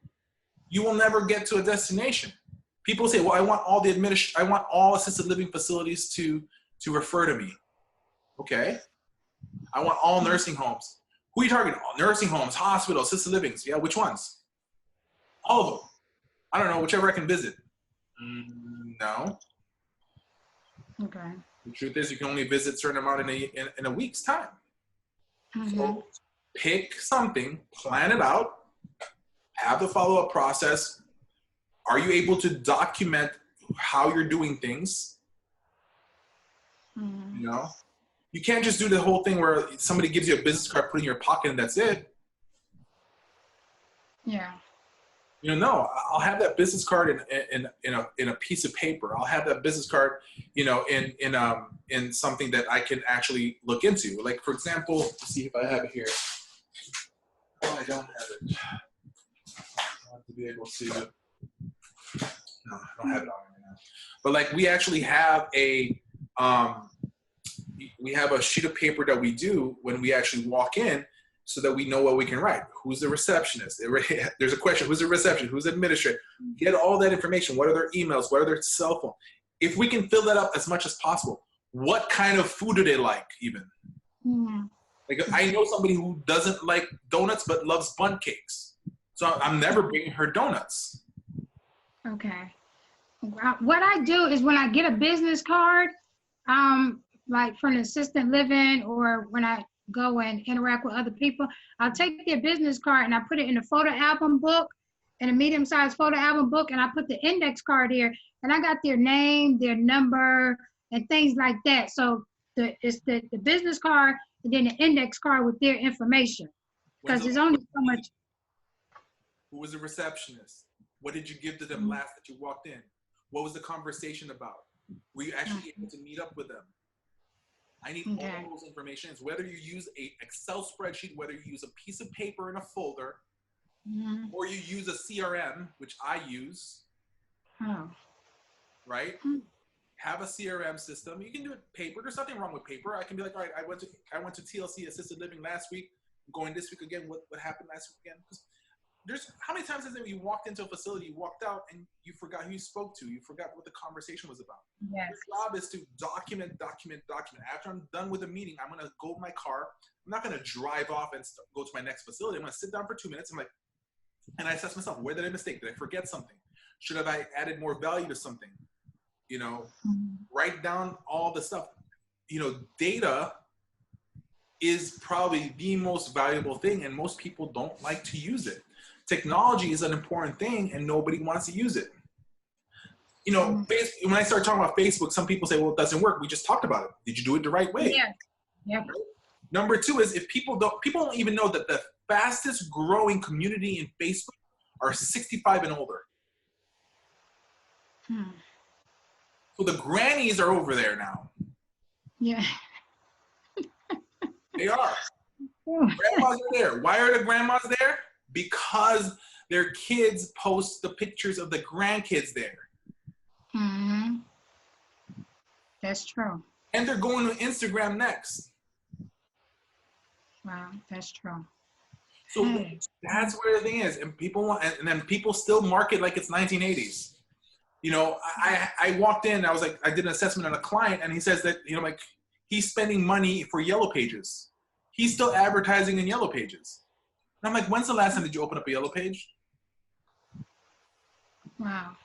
you will never get to a destination. People say, well, I want all assisted living facilities to refer to me. Okay. I want all nursing homes. Who are you targeting? All nursing homes, hospitals, assisted livings. Yeah, which ones? All of them. I don't know, whichever I can visit. No. Okay. The truth is, you can only visit a certain amount in a week's time. Mm-hmm. So pick something, plan it out, have the follow-up process. Are you able to document how you're doing things? Mm-hmm. You can't just do the whole thing where somebody gives you a business card, put it in your pocket, and that's it. Yeah. No, I'll have that business card in a piece of paper. I'll have that business card, in something that I can actually look into. Like, for example, let's see if I have it here. Oh, I don't have it. I want to be able to. No, I don't have it on me right now. But we actually have a sheet of paper that we do when we actually walk in, so that we know what we can write. Who's the receptionist? There's a question. Who's the receptionist? Who's the administrator? Get all that information. What are their emails? What are their cell phone? If we can fill that up as much as possible. What kind of food do they like even? Mm-hmm. I know somebody who doesn't like donuts but loves bundt cakes. So I'm never bringing her donuts. Okay. What I do is when I get a business card, like from assisted living or when I go and interact with other people, I'll take their business card and I put it in a photo album book, in a medium-sized photo album book, and I put the index card here, and I got their name, their number, and things like that. So it's the business card and then the index card with their information, because there's only so much. Who was the receptionist? What did you give to them last that you walked in? What was the conversation about? Were you actually able to meet up with them? I need all those informations, whether you use an Excel spreadsheet, whether you use a piece of paper in a folder, or you use a CRM, which I use, right? Have a CRM system. You can do it paper. There's nothing wrong with paper. I can be like, all right, I went to TLC Assisted Living last week. I'm going this week again. What happened last week again? Because how many times has it you walked into a facility, you walked out, and you forgot who you spoke to? You forgot what the conversation was about. Yes. Your job is to document. After I'm done with the meeting, I'm going to go to my car. I'm not going to drive off and go to my next facility. I'm going to sit down for 2 minutes. And I assess myself, where did I mistake? Did I forget something? Should have I added more value to something? Write down all the stuff. Data is probably the most valuable thing, and most people don't like to use it. Technology is an important thing, and nobody wants to use it. You know, when I start talking about Facebook, some people say, well, it doesn't work. We just talked about it. Did you do it the right way? Yeah. Yep. Right? Number two is if people don't even know that the fastest growing community in Facebook are 65 and older. So the grannies are over there now. Yeah. They are. Grandmas are there. Why are the grandmas there? Because their kids post the pictures of the grandkids there. Mm-hmm. That's true. And they're going to Instagram next. Wow, that's true. So that's where the thing is. And people want, and then people still market like it's 1980s. You know, I walked in, I was like, I did an assessment on a client, and he says that, you know, like, he's spending money for Yellow Pages. He's still advertising in Yellow Pages. And I'm like, when's the last time did you open up a Yellow Page? Wow.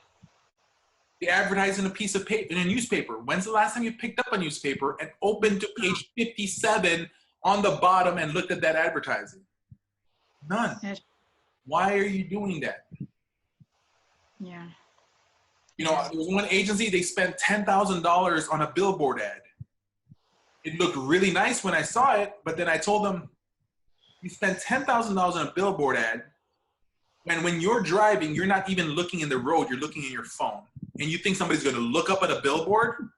They advertise in a piece of paper, in a newspaper. When's the last time you picked up a newspaper and opened to page 57 on the bottom and looked at that advertising? None. Why are you doing that? Yeah. You know, there was one agency, they spent $10,000 on a billboard ad. It looked really nice when I saw it, but then I told them, you spent $10,000 on a billboard ad, and when you're driving, you're not even looking in the road, you're looking in your phone. And you think somebody's going to look up at a billboard?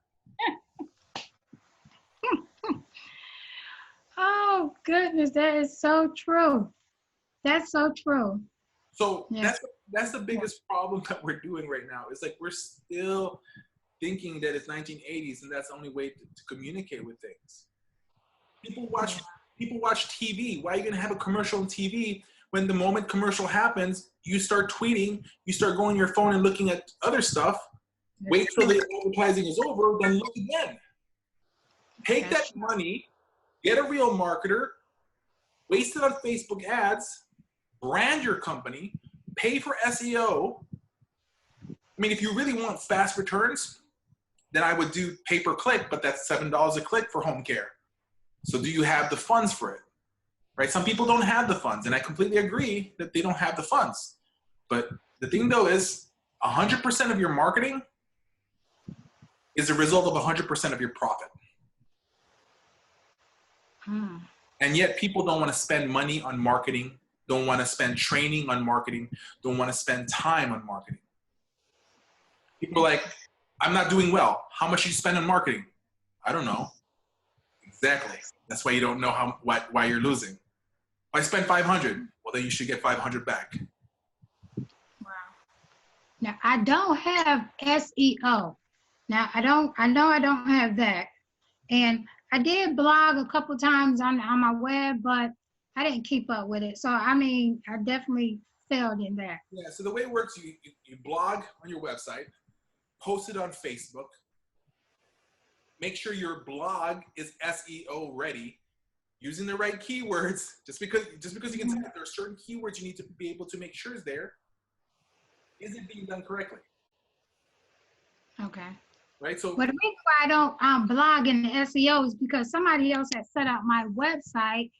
Oh, goodness, that is so true. That's so true. So that's the biggest problem that we're doing right now. It's like we're still thinking that it's 1980s and that's the only way to communicate with things. People watch TV. Why are you going to have a commercial on TV when the moment commercial happens, you start tweeting, you start going on your phone and looking at other stuff, wait till the advertising is over, then look again. Take that money, get a real marketer, waste it on Facebook ads, brand your company, pay for SEO. I mean, if you really want fast returns, then I would do pay-per-click, but that's $7 a click for home care. So do you have the funds for it? Right? Some people don't have the funds, and I completely agree that they don't have the funds. But the thing, though, is 100% of your marketing is a result of 100% of your profit. And yet people don't want to spend money on marketing, don't want to spend training on marketing, don't want to spend time on marketing. People are like, I'm not doing well. How much you spend on marketing? I don't know. Exactly. That's why you don't know why you're losing. I spent 500. Well, then you should get 500 back. Wow. Now I don't have SEO. Now I know I don't have that. And I did blog a couple times on my web, but I didn't keep up with it. So I mean, I definitely failed in that. Yeah. So the way it works, you blog on your website, post it on Facebook. Make sure your blog is SEO ready. Using the right keywords, just because you can type, there are certain keywords you need to be able to make sure is there. Is it being done correctly? Okay. Right. So. But the reason why I don't blog in the SEO is because somebody else has set up my website,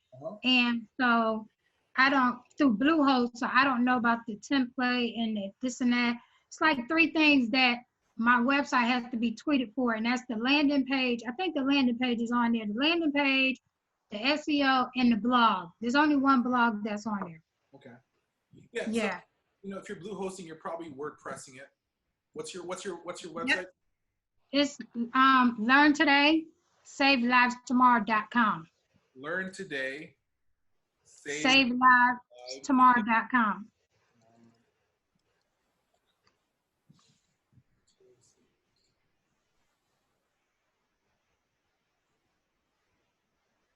and so I don't through Bluehost, so I don't know about the template and this and that. It's like 3 things that my website has to be tweeted for, and that's the landing page. I think the landing page is on there. The landing page, the SEO, and the blog. There's only one blog that's on there. Okay. Yeah. Yeah. So, you know, if you're Bluehosting, you're probably WordPressing it. What's your website? Yep. It's Learn Today, SaveLivesTomorrow.com. Learn Today, SaveLivesTomorrow.com.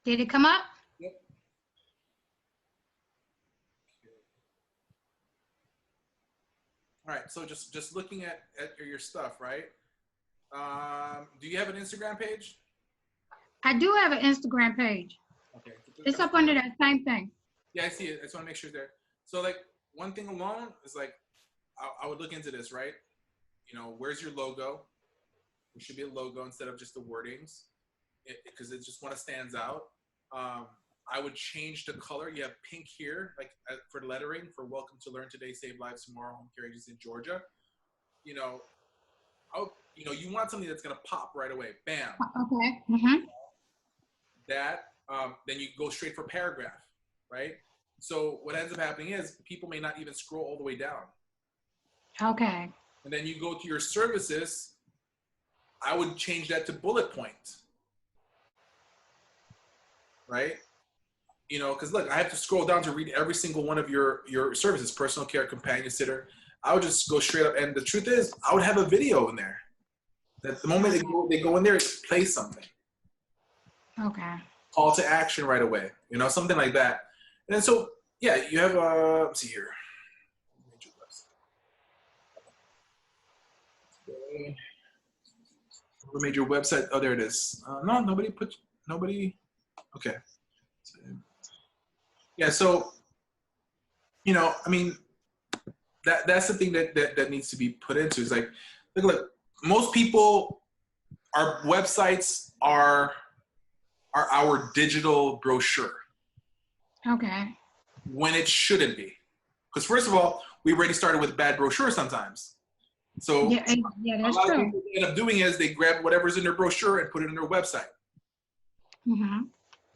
Did it come up? Yep. All right. So just looking at your stuff, right? Do you have an Instagram page? I do have an Instagram page. Okay. It's up under that same thing. Yeah, I see it. I just want to make sure it's there. So like one thing alone is like, I would look into this, right? You know, where's your logo? There should be a logo instead of just the wordings, because it just stands out. I would change the color. You have pink here, like for lettering for Welcome to Learn Today, Save Lives Tomorrow, Home Care Agency in Georgia. You know, you want something that's gonna pop right away. Bam. Okay. Mm-hmm. That. Then you go straight for paragraph, right? So what ends up happening is people may not even scroll all the way down. Okay. And then you go to your services. I would change that to bullet point, right? Because look, I have to scroll down to read every single one of your services, personal care, companion sitter. I would just go straight up. And the truth is, I would have a video in there. That the moment they go in there, it plays something. Okay. Call to action right away, something like that. And then so, yeah, you have, let's see here. Major website. Oh, there it is. No, nobody. Okay. Yeah, so, I mean, that's the thing that needs to be put into is like, look, most people, our websites are our digital brochure. Okay. When it shouldn't be. Because first of all, we already started with bad brochures sometimes. So yeah, that's a lot true. of people end up doing is they grab whatever's in their brochure and put it in their website. Mm-hmm.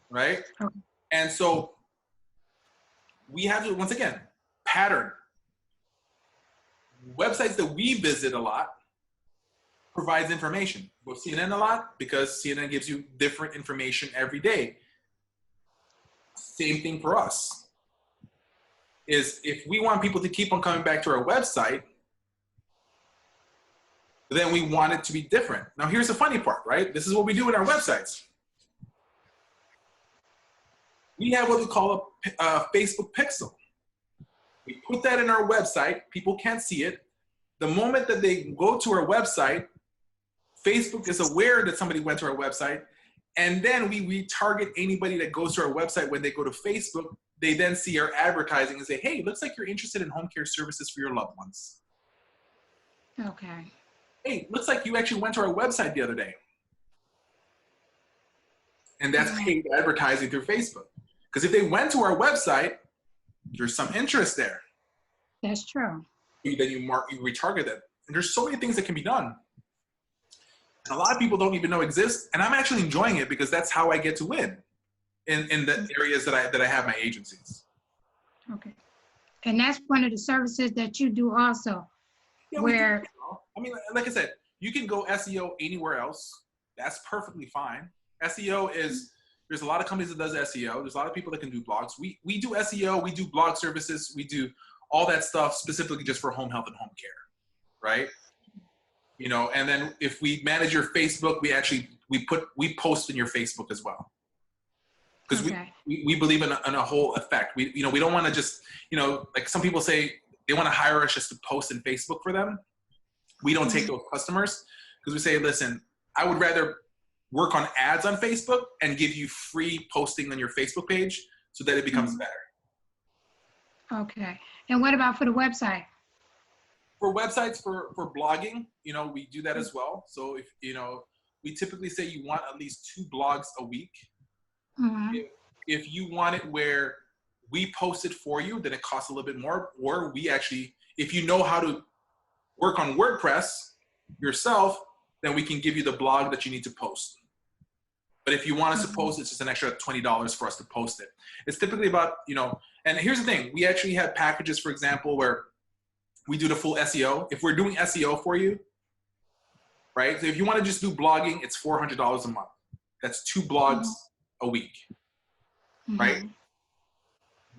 Right? Okay. And so we have to, once again, pattern. Websites that we visit a lot provides information. Go CNN a lot because CNN gives you different information every day. Same thing for us. Is if we want people to keep on coming back to our website, then we want it to be different. Now, here's the funny part, right? This is what we do in our websites. We have what we call a Facebook pixel. We put that in our website. People can't see it. The moment that they go to our website, Facebook is aware that somebody went to our website, and then we retarget anybody that goes to our website when they go to Facebook. They then see our advertising and say, hey, looks like you're interested in home care services for your loved ones. Okay. Hey, looks like you actually went to our website the other day. And that's paid advertising through Facebook. Because if they went to our website, there's some interest there. That's true. Then you retarget them. And there's so many things that can be done. And a lot of people don't even know exist. And I'm actually enjoying it because that's how I get to win in the areas that I have my agencies. Okay. And that's one of the services that you do also. Yeah, where I mean, like I said, you can go SEO anywhere else. That's perfectly fine. SEO is, there's a lot of companies that does SEO. There's a lot of people that can do blogs. We do SEO, we do blog services, we do all that stuff specifically just for home health and home care, right? And then if we manage your Facebook, we post in your Facebook as well. Because we believe in a whole effect. We don't want to just, like some people say they want to hire us just to post in Facebook for them. We don't take those customers because we say, listen, I would rather work on ads on Facebook and give you free posting on your Facebook page so that it becomes better. Okay. And what about for the website? For websites, for blogging, we do that as well. So if, we typically say you want at least 2 blogs a week. Mm-hmm. If you want it where we post it for you, then it costs a little bit more. Or we actually, if you know how to work on WordPress yourself, then we can give you the blog that you need to post. But if you want us to post, it's just an extra $20 for us to post it. It's typically about, and here's the thing. We actually have packages, for example, where we do the full SEO. If we're doing SEO for you, right? So if you want to just do blogging, it's $400 a month. That's 2 blogs a week, right?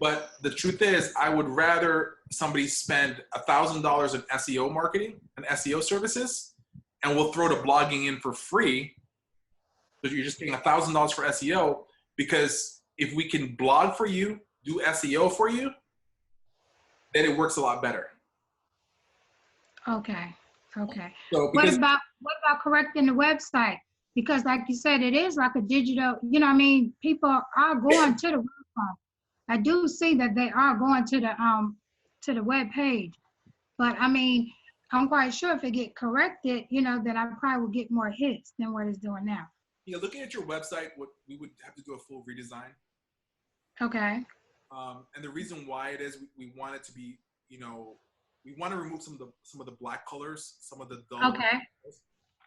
But the truth is, I would rather somebody spend $1,000 on SEO marketing and SEO services, and we'll throw the blogging in for free. So you're just paying $1,000 for SEO, because if we can blog for you, do SEO for you, then it works a lot better. Okay. Okay. So What about correcting the website? Because like you said, it is like a digital, people are going to the website. I do see that they are going to the web page. But I'm quite sure if it get corrected, then I probably will get more hits than what it's doing now. Yeah, looking at your website, what we would have to do a full redesign. Okay. And the reason why it is we want it to be, we want to remove some of the black colors, some of the dull Okay.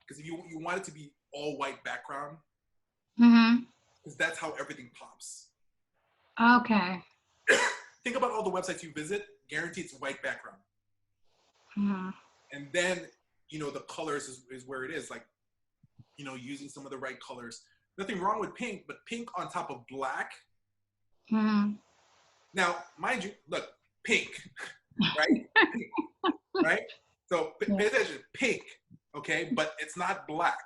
because if you want it to be all white background, Mm-hmm. because that's how everything pops. Okay. Think about all the websites you visit, guaranteed it's white background. Mm-hmm. And then, the colors is where it is, like, using some of the right colors. Nothing wrong with pink, but pink on top of black. Mm-hmm. Now, mind you, look, pink, right? Pink, right? So pay attention, pink, okay? But it's not black.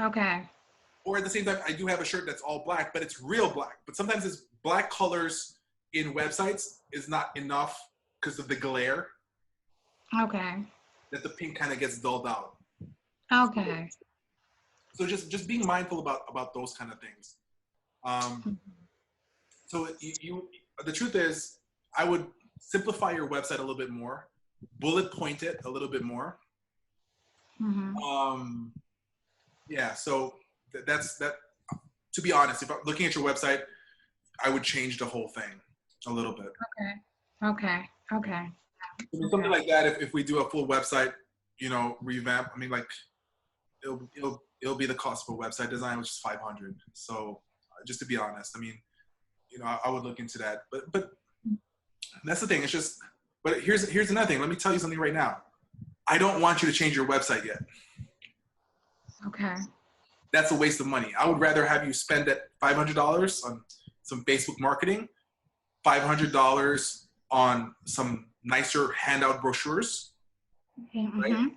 Okay. Or at the same time, I do have a shirt that's all black, but it's real black. But sometimes it's black colors in websites is not enough because of the glare Okay. that the pink kind of gets dulled out. Okay. So just being mindful about those kind of things. So the truth is, I would simplify your website a little bit more, bullet point it a little bit more. Mm-hmm. Yeah. So that's that. To be honest, if I'm looking at your website, I would change the whole thing a little bit. Okay. Okay. Something like that. If we do a full website, revamp. I mean, like it'll be the cost of a website design, which is $500. So just to be honest, I mean, I would look into that. But that's the thing. It's just. But here's another thing. Let me tell you something right now. I don't want you to change your website yet. Okay. That's a waste of money. I would rather have you spend that $500 on some Facebook marketing, $500 on some nicer handout brochures, Mm-hmm.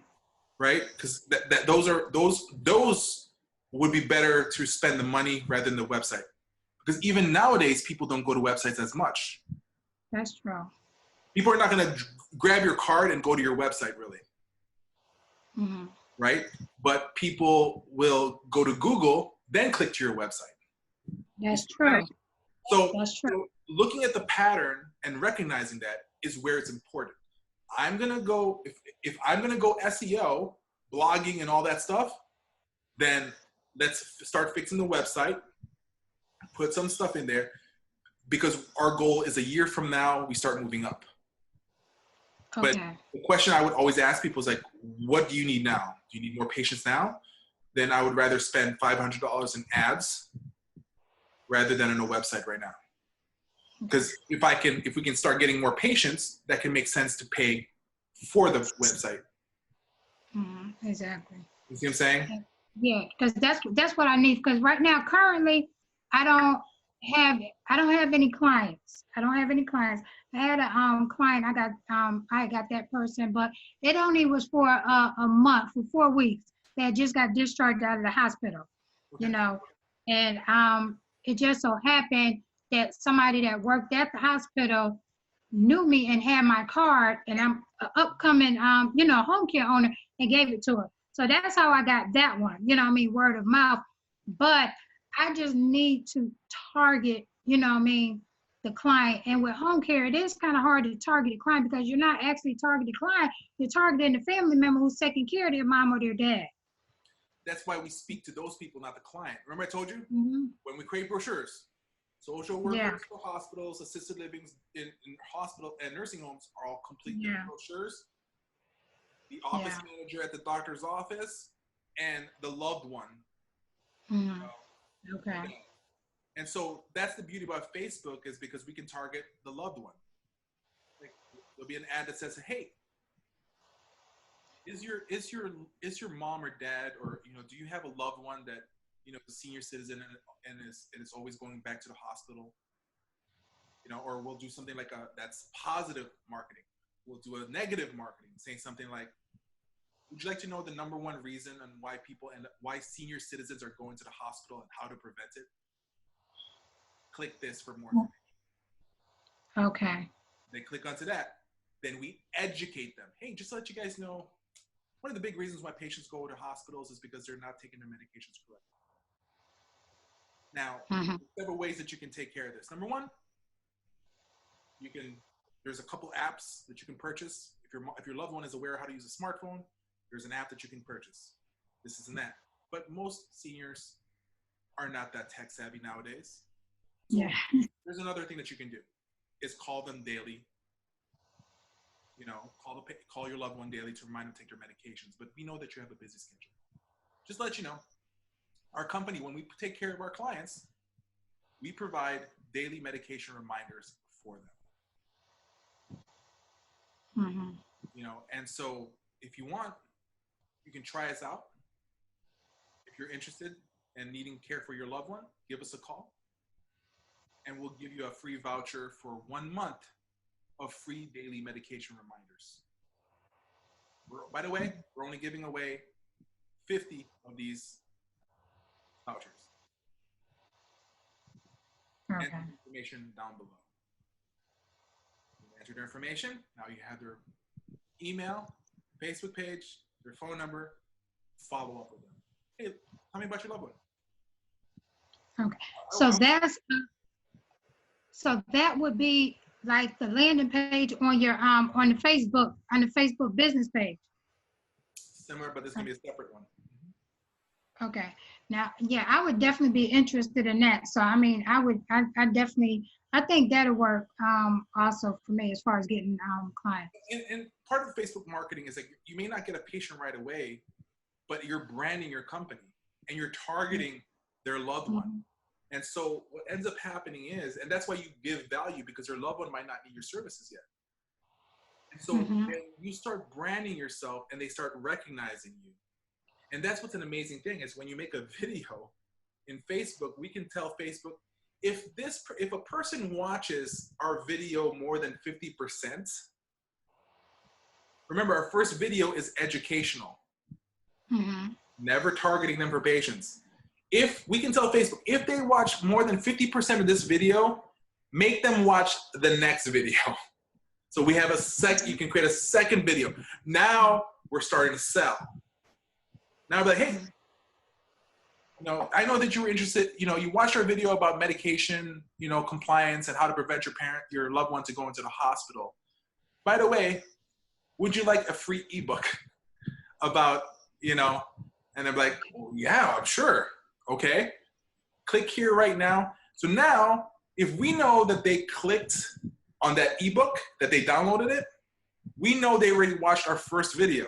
right? Because those would be better to spend the money rather than the website. Because even nowadays, people don't go to websites as much. That's true. People are not going to grab your card and go to your website, really. Mm-hmm. Right? But people will go to Google, then click to your website. That's true. So, That's true. so looking at the pattern and recognizing that is where it's important. I'm gonna go if I'm gonna go SEO, blogging, and all that stuff. Then let's start fixing the website. Put some stuff in there because our goal is a year from now we start moving up. Okay. But the question I would always ask people is like, what do you need now? Do you need more patients now? Then I would rather spend $500 in ads rather than on a website right now. Because if we can start getting more patients, that can make sense to pay for the website. Mm-hmm. Exactly. You see what I'm saying? Yeah, because that's what I need. Because right now, currently, I don't have any clients. I don't have any clients. I had a client. I got that person, but it only was for a month, for 4 weeks. That just got discharged out of the hospital, Okay. and it just so happened that somebody that worked at the hospital knew me and had my card, and I'm an upcoming home care owner, and gave it to her. So that's how I got that one, word of mouth. But I just need to target, the client. And with home care, it is kind of hard to target a client because you're not actually targeting the client. You're targeting the family member who's taking care of their mom or their dad. That's why we speak to those people, not the client. Remember I told you? Mm-hmm. When we create brochures, social workers Yeah. for hospitals, assisted livings in hospital and nursing homes are all complete Yeah. brochures. The office manager at the doctor's office and the loved one. Mm-hmm. Okay. And so that's the beauty about Facebook is because we can target the loved one. Like there'll be an ad that says, "Hey, is your mom or dad or do you have a loved one that is a senior citizen and is always going back to the hospital?" Or we'll do something like that's positive marketing. We'll do a negative marketing, saying something like, would you like to know the number one reason on why senior citizens are going to the hospital and how to prevent it? Click this for more information. Okay. They click onto that. Then we educate them. Hey, just to let you guys know, one of the big reasons why patients go to hospitals is because they're not taking their medications correctly. Now, there's several ways that you can take care of this. Number one, there's a couple apps that you can purchase. If your loved one is aware of how to use a smartphone, there's an app that you can purchase. This is an app. but most seniors are not that tech savvy nowadays. So Yeah. there's another thing that you can do is call them daily. You know, call your loved one daily to remind them to take their medications. But we know that you have a busy schedule. Just to let you know, our company, when we take care of our clients, we provide daily medication reminders for them. Mm-hmm. You know, and so if you want, you can try us out. If you're interested in needing care for your loved one, give us a call, and we'll give you a free voucher for 1 month of free daily medication reminders. By the way, we're only giving away 50 of these vouchers. Okay. Enter information down below. You enter their information. Now you have their email, Facebook page, their phone number. Follow up with them. Hey, tell me about your loved one. Okay. So so that would be like the landing page on your on the Facebook business page. Similar, but this is gonna be a separate one. Okay. Now, yeah, I would definitely be interested in that. So, I mean, I think that'll work also for me as far as getting clients. And part of Facebook marketing is that you may not get a patient right away, but you're branding your company and you're targeting their loved one. Mm-hmm. And so what ends up happening is, and that's why you give value, because your loved one might not need your services yet. And so when you start branding yourself and they start recognizing you. And that's what's an amazing thing is when you make a video in Facebook, we can tell Facebook, if a person watches our video more than 50%, remember our first video is educational, never targeting them for patients. If we can tell Facebook, if they watch more than 50% of this video, make them watch the next video. So we have you can create a second video. Now we're starting to sell. Now I'm like, hey, you know, I know that you were interested, you know, you watched our video about medication, you know, compliance and how to prevent your loved one to go into the hospital. By the way, would you like a free ebook about, you know, and I'm like, oh, yeah, I'm sure. Okay. Click here right now. So now, if we know that they clicked on that ebook, that they downloaded it, we know they already watched our first video.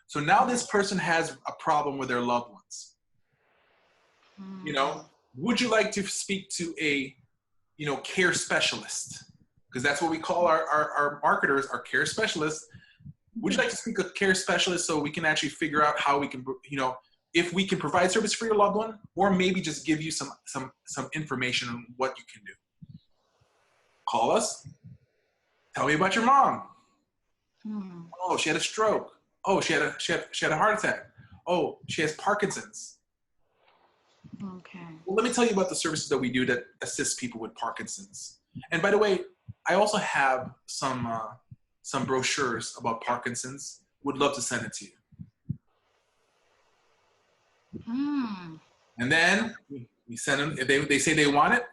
So now this person has a problem with their loved ones. You know, would you like to speak to a, you know, care specialist? Because that's what we call our marketers, our care specialists. Would you like to speak to a care specialist so we can actually figure out how we can, you know, if we can provide service for your loved one, or maybe just give you some information on what you can do. Call us. Tell me about your mom. Oh, she had a stroke. Oh, she had a heart attack. Oh, she has Parkinson's. Okay. Well, let me tell you about the services that we do that assist people with Parkinson's. And by the way, I also have some brochures about Parkinson's. Would love to send it to you. And then we send them. If they say they want it,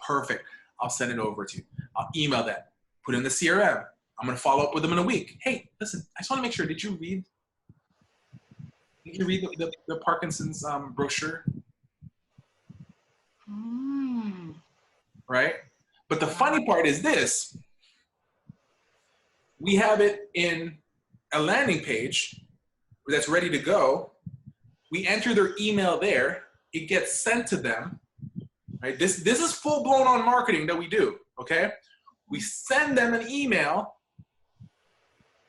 perfect. I'll send it over to you. I'll email that. Put it in the CRM. I'm going to follow up with them in a week. Hey, listen, I just want to make sure, did you read the Parkinson's brochure? Right? But the funny part is this. We have it in a landing page that's ready to go. We enter their email there. It gets sent to them. Right? This is full-blown on marketing that we do, okay? We send them an email.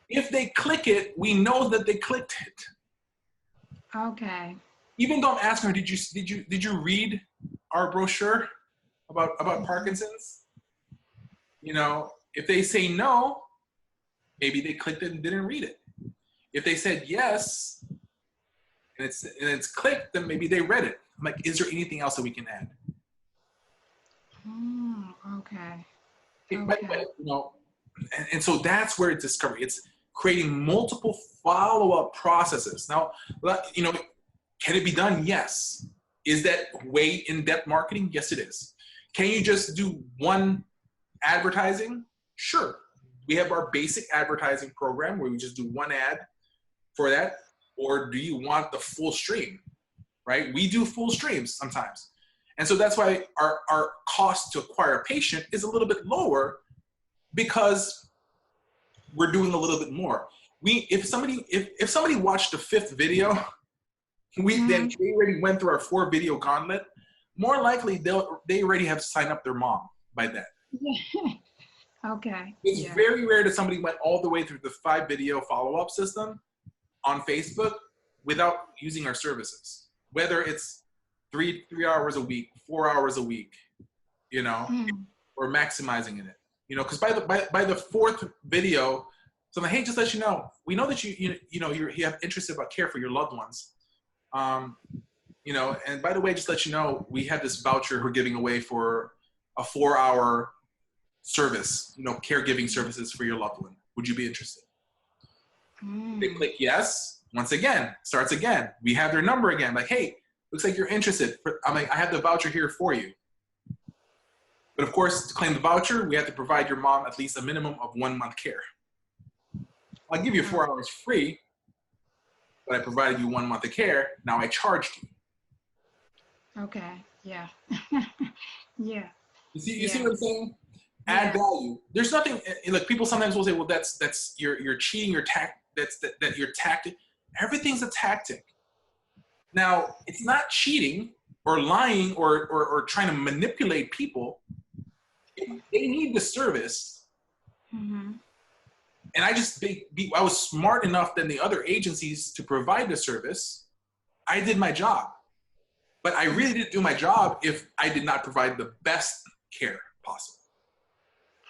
If they click it, we know that they clicked it. Okay. Even though I'm asking her, did you read our brochure about Parkinson's? You know, if they say no, maybe they clicked it and didn't read it. If they said yes, and it's clicked, then maybe they read it. I'm like, is there anything else that we can add? Okay. Okay. You know, and so that's where it's discovery. It's creating multiple follow-up processes. Now, you know, can it be done? Yes. Is that way in-depth marketing? Yes, it is. Can you just do one advertising? Sure. We have our basic advertising program where we just do one ad for that. Or do you want the full stream, right? We do full streams sometimes. And so that's why our cost to acquire a patient is a little bit lower because we're doing a little bit more. If somebody watched the 5th video, then they already went through our 4 video gauntlet. More likely they already have signed up their mom by then. Okay. It's very rare that somebody went all the way through the 5 video follow-up system on Facebook without using our services. Whether it's 3 hours a week, 4 hours a week, you know, or maximizing in it. You know, because by the 4th video, so I'm like, hey, just let you know, we know that you have interest about care for your loved ones. You know, and by the way, just let you know, we have this voucher we're giving away for a 4-hour service, you know, caregiving services for your loved one. Would you be interested? They click yes. Once again, starts again. We have their number again. Like, hey, looks like you're interested. I'm like, I have the voucher here for you. But of course, to claim the voucher, we have to provide your mom at least a minimum of 1 month care. I'll give you 4 hours free, but I provided you 1 month of care. Now I charged you. Okay. Yeah. Yeah. You see what I'm saying? Add value. There's nothing like people sometimes will say, well, that's you're cheating, you're that you're tactic. Everything's a tactic. Now, it's not cheating or lying or trying to manipulate people. They need the service. And I was smart enough than the other agencies to provide the service. I did my job. But I really didn't do my job if I did not provide the best care possible.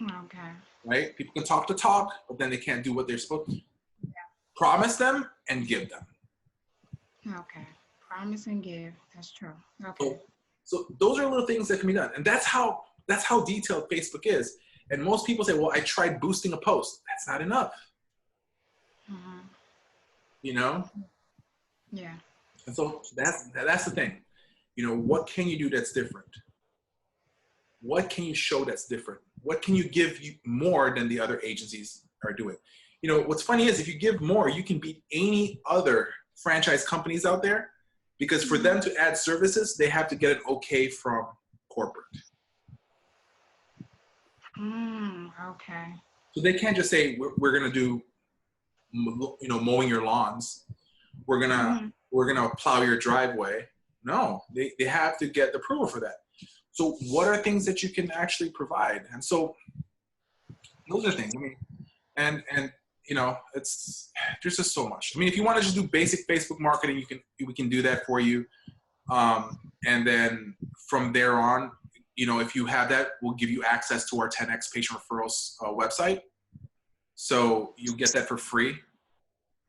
Okay. Right? People can talk the talk, but then they can't do what they're supposed to. Yeah. Promise them and give them. Okay. Promise and give. That's true. Okay. So those are little things that can be done. And that's how detailed Facebook is. And most people say, well, I tried boosting a post. That's not enough. You know? Yeah. And so that's the thing. You know, what can you do that's different? What can you show that's different? What can you give you more than the other agencies are doing? You know, what's funny is if you give more, you can beat any other franchise companies out there, because for them to add services, they have to get an okay from corporate. Okay. So they can't just say, we're going to do, you know, mowing your lawns. We're going to plow your driveway. No, they have to get the approval for that. So what are things that you can actually provide? And so those are things. I mean, and you know, there's just so much. I mean, if you want to just do basic Facebook marketing, we can do that for you. And then from there on, you know, if you have that, we'll give you access to our 10X Patient Referrals website. So you get that for free.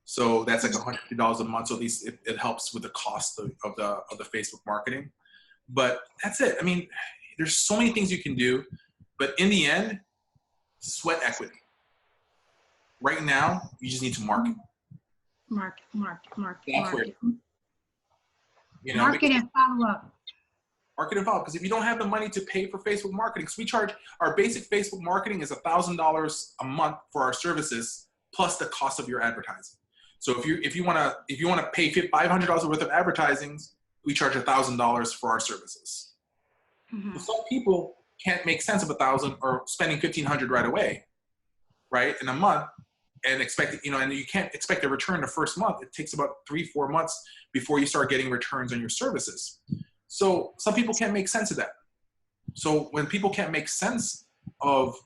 So that's like $150 a month. So at least it helps with the cost of the Facebook marketing. But that's it. I mean, there's so many things you can do, but in the end, sweat equity. Right now, you just need to market. Market. That's where, you know, market and follow up. Market and follow up. Because if you don't have the money to pay for Facebook marketing, because we charge, our basic Facebook marketing is $1,000 a month for our services, plus the cost of your advertising. So if you want to pay $500 worth of advertising, we charge $1,000 for our services. So some people can't make sense of $1,000 or spending $1,500 right away, right, in a month, and expect, you know, and you can't expect a return the first month. It takes about 3-4 months before you start getting returns on your services. So some people can't make sense of that. So when people can't make sense of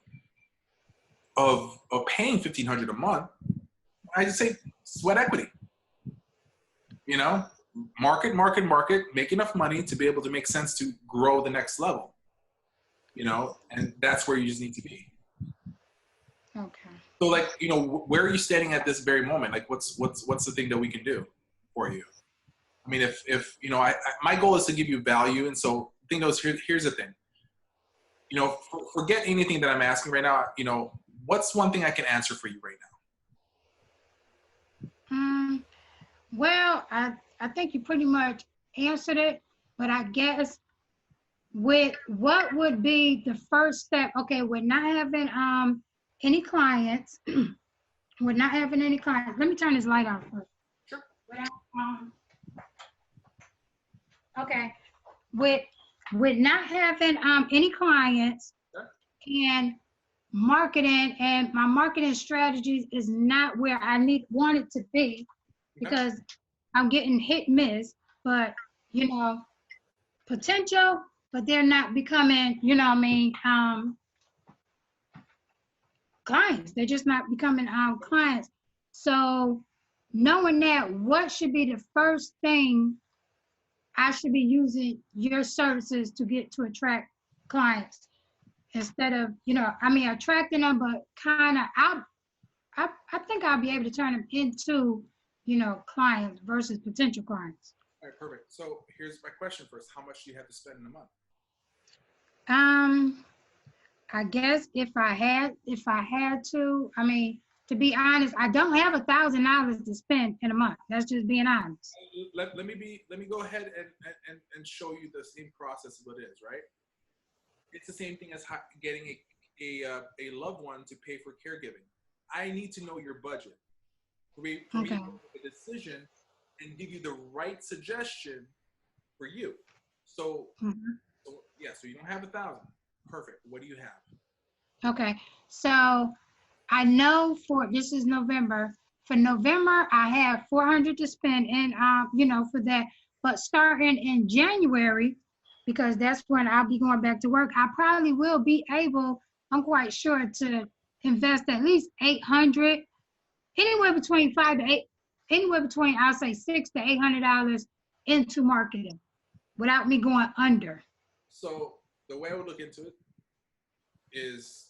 paying $1,500 a month, I just say sweat equity. You know, market, make enough money to be able to make sense to grow the next level. You know, and that's where you just need to be. Okay. So, like, you know, where are you standing at this very moment? Like, what's the thing that we can do for you? I mean, if you know, my goal is to give you value, and so the thing is, here's the thing. You know, forget anything that I'm asking right now. You know, what's one thing I can answer for you right now? Well, I think you pretty much answered it, but I guess with what would be the first step? Okay, we're not having any clients. We're not having any clients. Let me turn this light on first. Sure. Okay. With not having any clients and marketing, and my marketing strategies is not where I want it to be, because I'm getting hit miss, but you know, potential, but they're not becoming, you know what I mean, clients. They're just not becoming clients. So knowing that, what should be the first thing I should be using your services to attract clients, instead of, I mean, attracting them, but kind of I think I'll be able to turn them into, clients versus potential clients. All right, perfect. So here's my question first. How much do you have to spend in a month? I guess if I had to, I mean, to be honest, I don't have $1,000 to spend in a month. That's just being honest. Let me go ahead and show you the same process of what it is, right? It's the same thing as getting a loved one to pay for caregiving. I need to know your budget for me to make a decision and give you the right suggestion for you. So, so you don't have 1,000. Perfect. What do you have? Okay. So I know this is November. For November, I have 400 to spend, and for that. But starting in January, because that's when I'll be going back to work, I probably will be able, I'm quite sure, to invest at least 800, anywhere between I'll say $600 to $800 into marketing, without me going under. So the way I would look into it is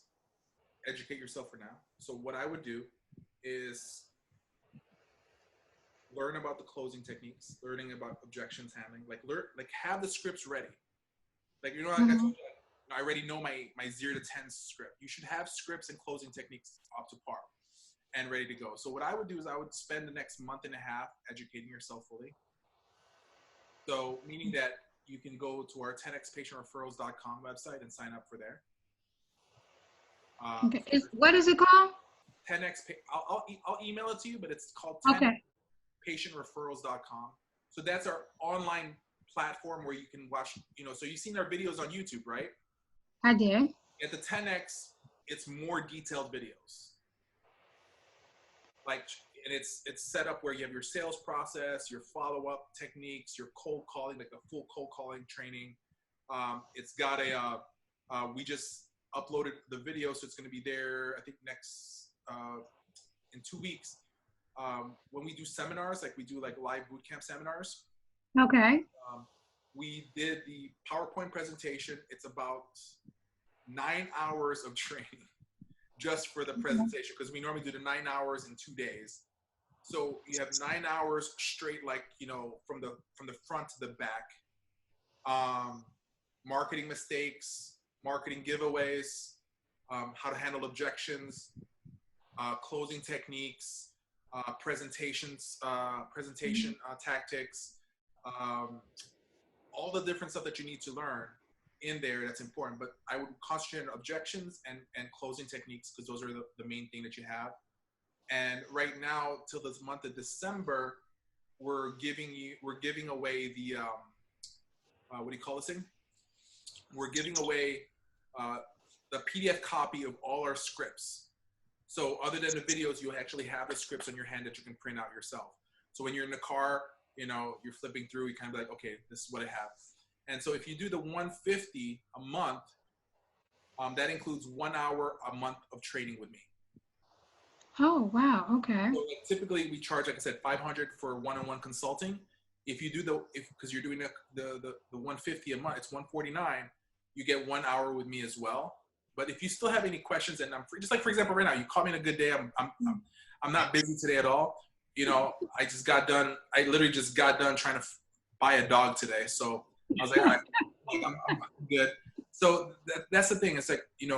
educate yourself for now. So what I would do is learn about the closing techniques, learning about objections handling, have the scripts ready. Like, like I told you, I already know my 0 to 10 script. You should have scripts and closing techniques up to par and ready to go. So what I would do is I would spend the next month and a half educating yourself fully. So meaning that you can go to our 10xpatientreferrals.com website and sign up for there. Okay. What is it called? 10x. I'll email it to you, but it's called 10xpatientreferrals.com. So that's our online platform where you can watch. So you've seen our videos on YouTube, right? I did. At the 10x, it's more detailed videos. And it's set up where you have your sales process, your follow-up techniques, your cold calling, like a full cold calling training. It's got we just uploaded the video, so it's going to be there, I think, next in 2 weeks. When we do seminars, like we do live bootcamp seminars. Okay. We did the PowerPoint presentation. It's about 9 hours of training just for the presentation, because we normally do the 9 hours in 2 days. So you have 9 hours straight, from the front to the back. Marketing mistakes, marketing giveaways, how to handle objections, closing techniques, presentation tactics, all the different stuff that you need to learn in there that's important. But I would concentrate on objections and closing techniques, because those are the main thing that you have. And right now, till this month of December, we're giving away the what do you call this thing? We're giving away the PDF copy of all our scripts. So other than the videos, you actually have the scripts in your hand that you can print out yourself. So when you're in the car, you're flipping through, you kind of be like, okay, this is what I have. And so if you do the 150 a month, that includes 1 hour a month of training with me. Oh, wow. Okay. So typically we charge, like I said, $500 for one-on-one consulting. If you do because you're doing the 150 a month, it's $149. You get 1 hour with me as well. But if you still have any questions, and I'm free, just like, for example, right now, you call me on a good day. I'm not busy today at all. I literally just got done trying to buy a dog today. So I was like, all right, I'm good. So that's the thing. It's like, you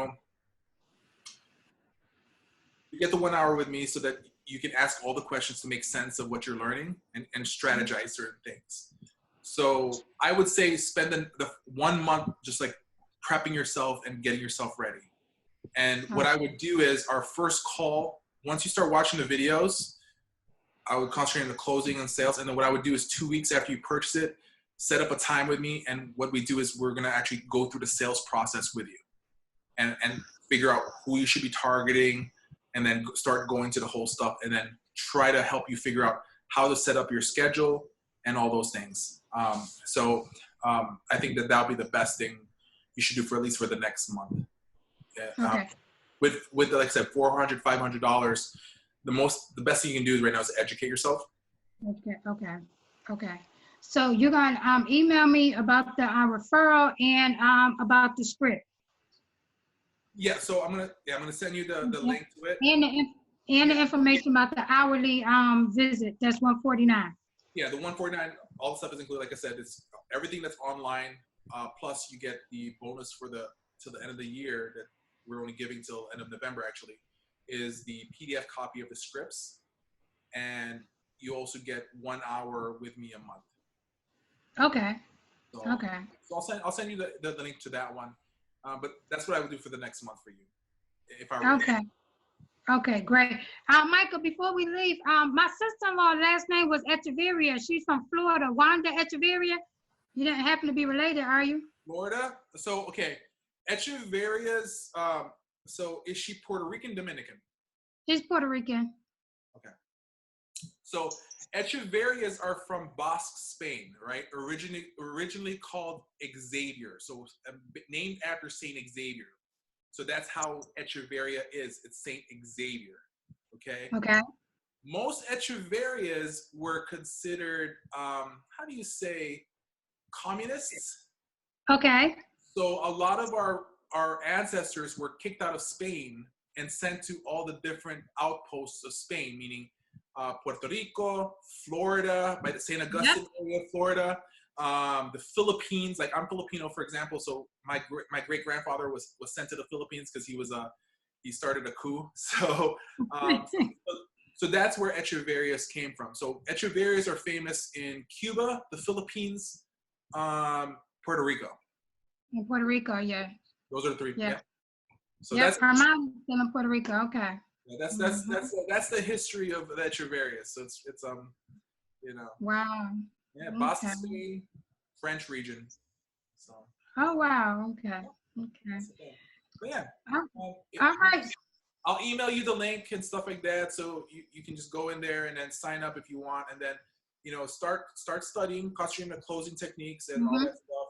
get the 1 hour with me so that you can ask all the questions to make sense of what you're learning and strategize certain things. So I would say spend the 1 month just like prepping yourself and getting yourself ready. And what I would do is our first call, once you start watching the videos, I would concentrate on the closing and sales. And then what I would do is 2 weeks after you purchase it, set up a time with me, and what we do is we're going to actually go through the sales process with you and figure out who you should be targeting, and then start going to the whole stuff, and then try to help you figure out how to set up your schedule and all those things. I think that that'll be the best thing you should do for at least for the next month. Okay. With like I said, $400, $500, the best thing you can do right now is educate yourself. Okay. So you're gonna email me about the referral and about the script. Yeah. So I'm gonna send you the link to it. And the information about the hourly visit. That's $149. Yeah, the $149, all the stuff is included. Like I said, it's everything that's online. Plus, you get the bonus for till the end of the year that we're only giving till end of November. Actually, is the PDF copy of the scripts, and you also get 1 hour with me a month. Okay. So, Okay. So I'll send you the link to that one. But that's what I would do for the next month for you, if I were. Okay. Okay, great. Michael, before we leave, my sister-in-law last name was Echeverria. She's from Florida. Wanda Echeverria. You don't happen to be related, are you? Florida. So okay, Echeverria's. So is she Puerto Rican, Dominican? She's Puerto Rican. Okay. So Echeverrias are from Basque, Spain, right? Originally called Xavier. So named after Saint Xavier. So that's how Echeverria is. It's Saint Xavier. Okay. Okay. Most Echeverrias were considered, how do you say, communists? Okay. So a lot of our ancestors were kicked out of Spain and sent to all the different outposts of Spain, meaning Puerto Rico, Florida, by the St. Augustine area of Florida, the Philippines. Like I'm Filipino, for example. So my great grandfather was sent to the Philippines because he started a coup. So so that's where Echeverrias came from. So Echeverrias are famous in Cuba, the Philippines, Puerto Rico. In Puerto Rico, yeah. Those are the three. Yeah. So yep. that's Her mom is still in Puerto Rico. Okay. Yeah, that's the history of the Echeverrias. So it's you know. Wow. Yeah, Basque, Spain, French region. So. Oh wow. Okay. Okay. But yeah. All right. I'll email you the link and stuff like that, so you can just go in there and then sign up if you want, and then start studying costume and closing techniques and all that stuff.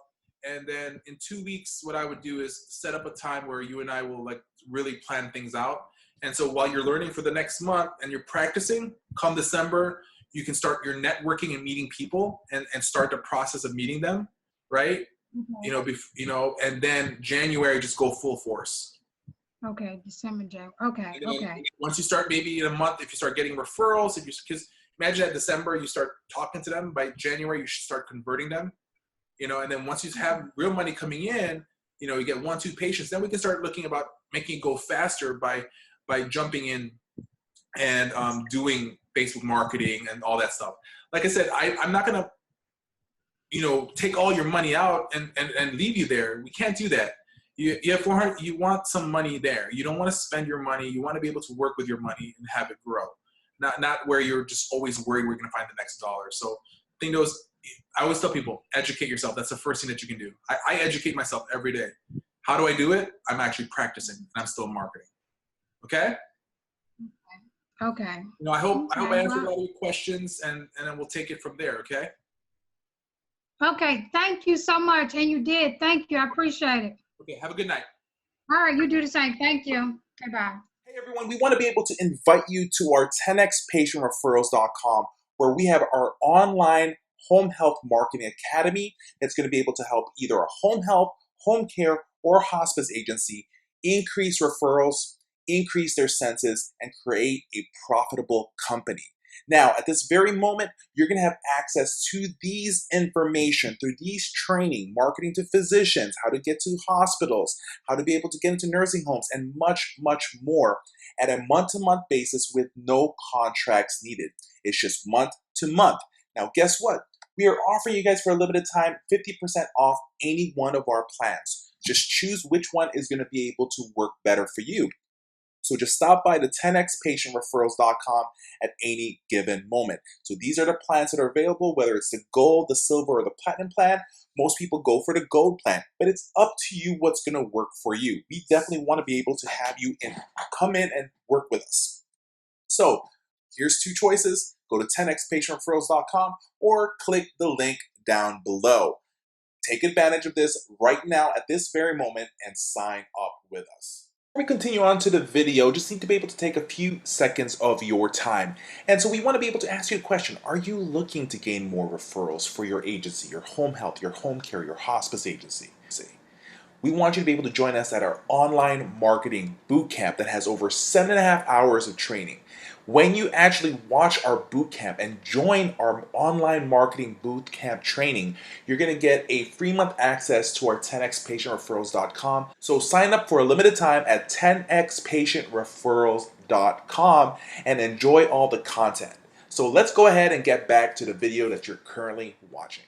And then in 2 weeks, what I would do is set up a time where you and I will like really plan things out. And so while you're learning for the next month and you're practicing, come December, you can start your networking and meeting people and start the process of meeting them, right? Okay. And then January, just go full force. Okay, December, January. Okay, okay. Once you start, maybe in a month, if you start getting referrals, because imagine that December, you start talking to them, by January, you should start converting them, and then once you have real money coming in, you get 1-2 patients, then we can start looking about making it go faster by jumping in and doing Facebook marketing and all that stuff. Like I said, I'm not going to, take all your money out and leave you there. We can't do that. You have 400, you want some money there. You don't want to spend your money. You want to be able to work with your money and have it grow. Not where you're just always worried where you're going to find the next dollar. So I always tell people, educate yourself. That's the first thing that you can do. I educate myself every day. How do I do it? I'm actually practicing and I'm still marketing. Okay? Okay. I hope I answered all your questions and then we'll take it from there, okay? Okay, thank you so much. And you did. Thank you. I appreciate it. Okay, have a good night. All right, you do the same. Thank you. Okay, bye. Hey everyone, we want to be able to invite you to our 10xpatientreferrals.com, where we have our online home health marketing academy that's going to be able to help either a home health, home care, or hospice agency increase referrals, increase their census, and create a profitable company. Now, at this very moment, you're going to have access to these information through these training, marketing to physicians, how to get to hospitals, how to be able to get into nursing homes, and much, much more at a month-to-month basis with no contracts needed. It's just month to month. Now, guess what? We are offering you guys for a limited time 50% off any one of our plans. Just choose which one is going to be able to work better for you. So just stop by the 10xpatientreferrals.com at any given moment. So these are the plans that are available, whether it's the gold, the silver, or the platinum plan. Most people go for the gold plan, but it's up to you what's going to work for you. We definitely want to be able to have you come in and work with us. So here's two choices. Go to 10xpatientreferrals.com or click the link down below. Take advantage of this right now at this very moment and sign up with us. Before we continue on to the video, just need to be able to take a few seconds of your time. And so we want to be able to ask you a question. Are you looking to gain more referrals for your agency, your home health, your home care, your hospice agency? We want you to be able to join us at our online marketing bootcamp that has over 7.5 hours of training. When you actually watch our bootcamp and join our online marketing bootcamp training, you're going to get a free month access to our 10xpatientreferrals.com. So sign up for a limited time at 10xpatientreferrals.com and enjoy all the content. So let's go ahead and get back to the video that you're currently watching.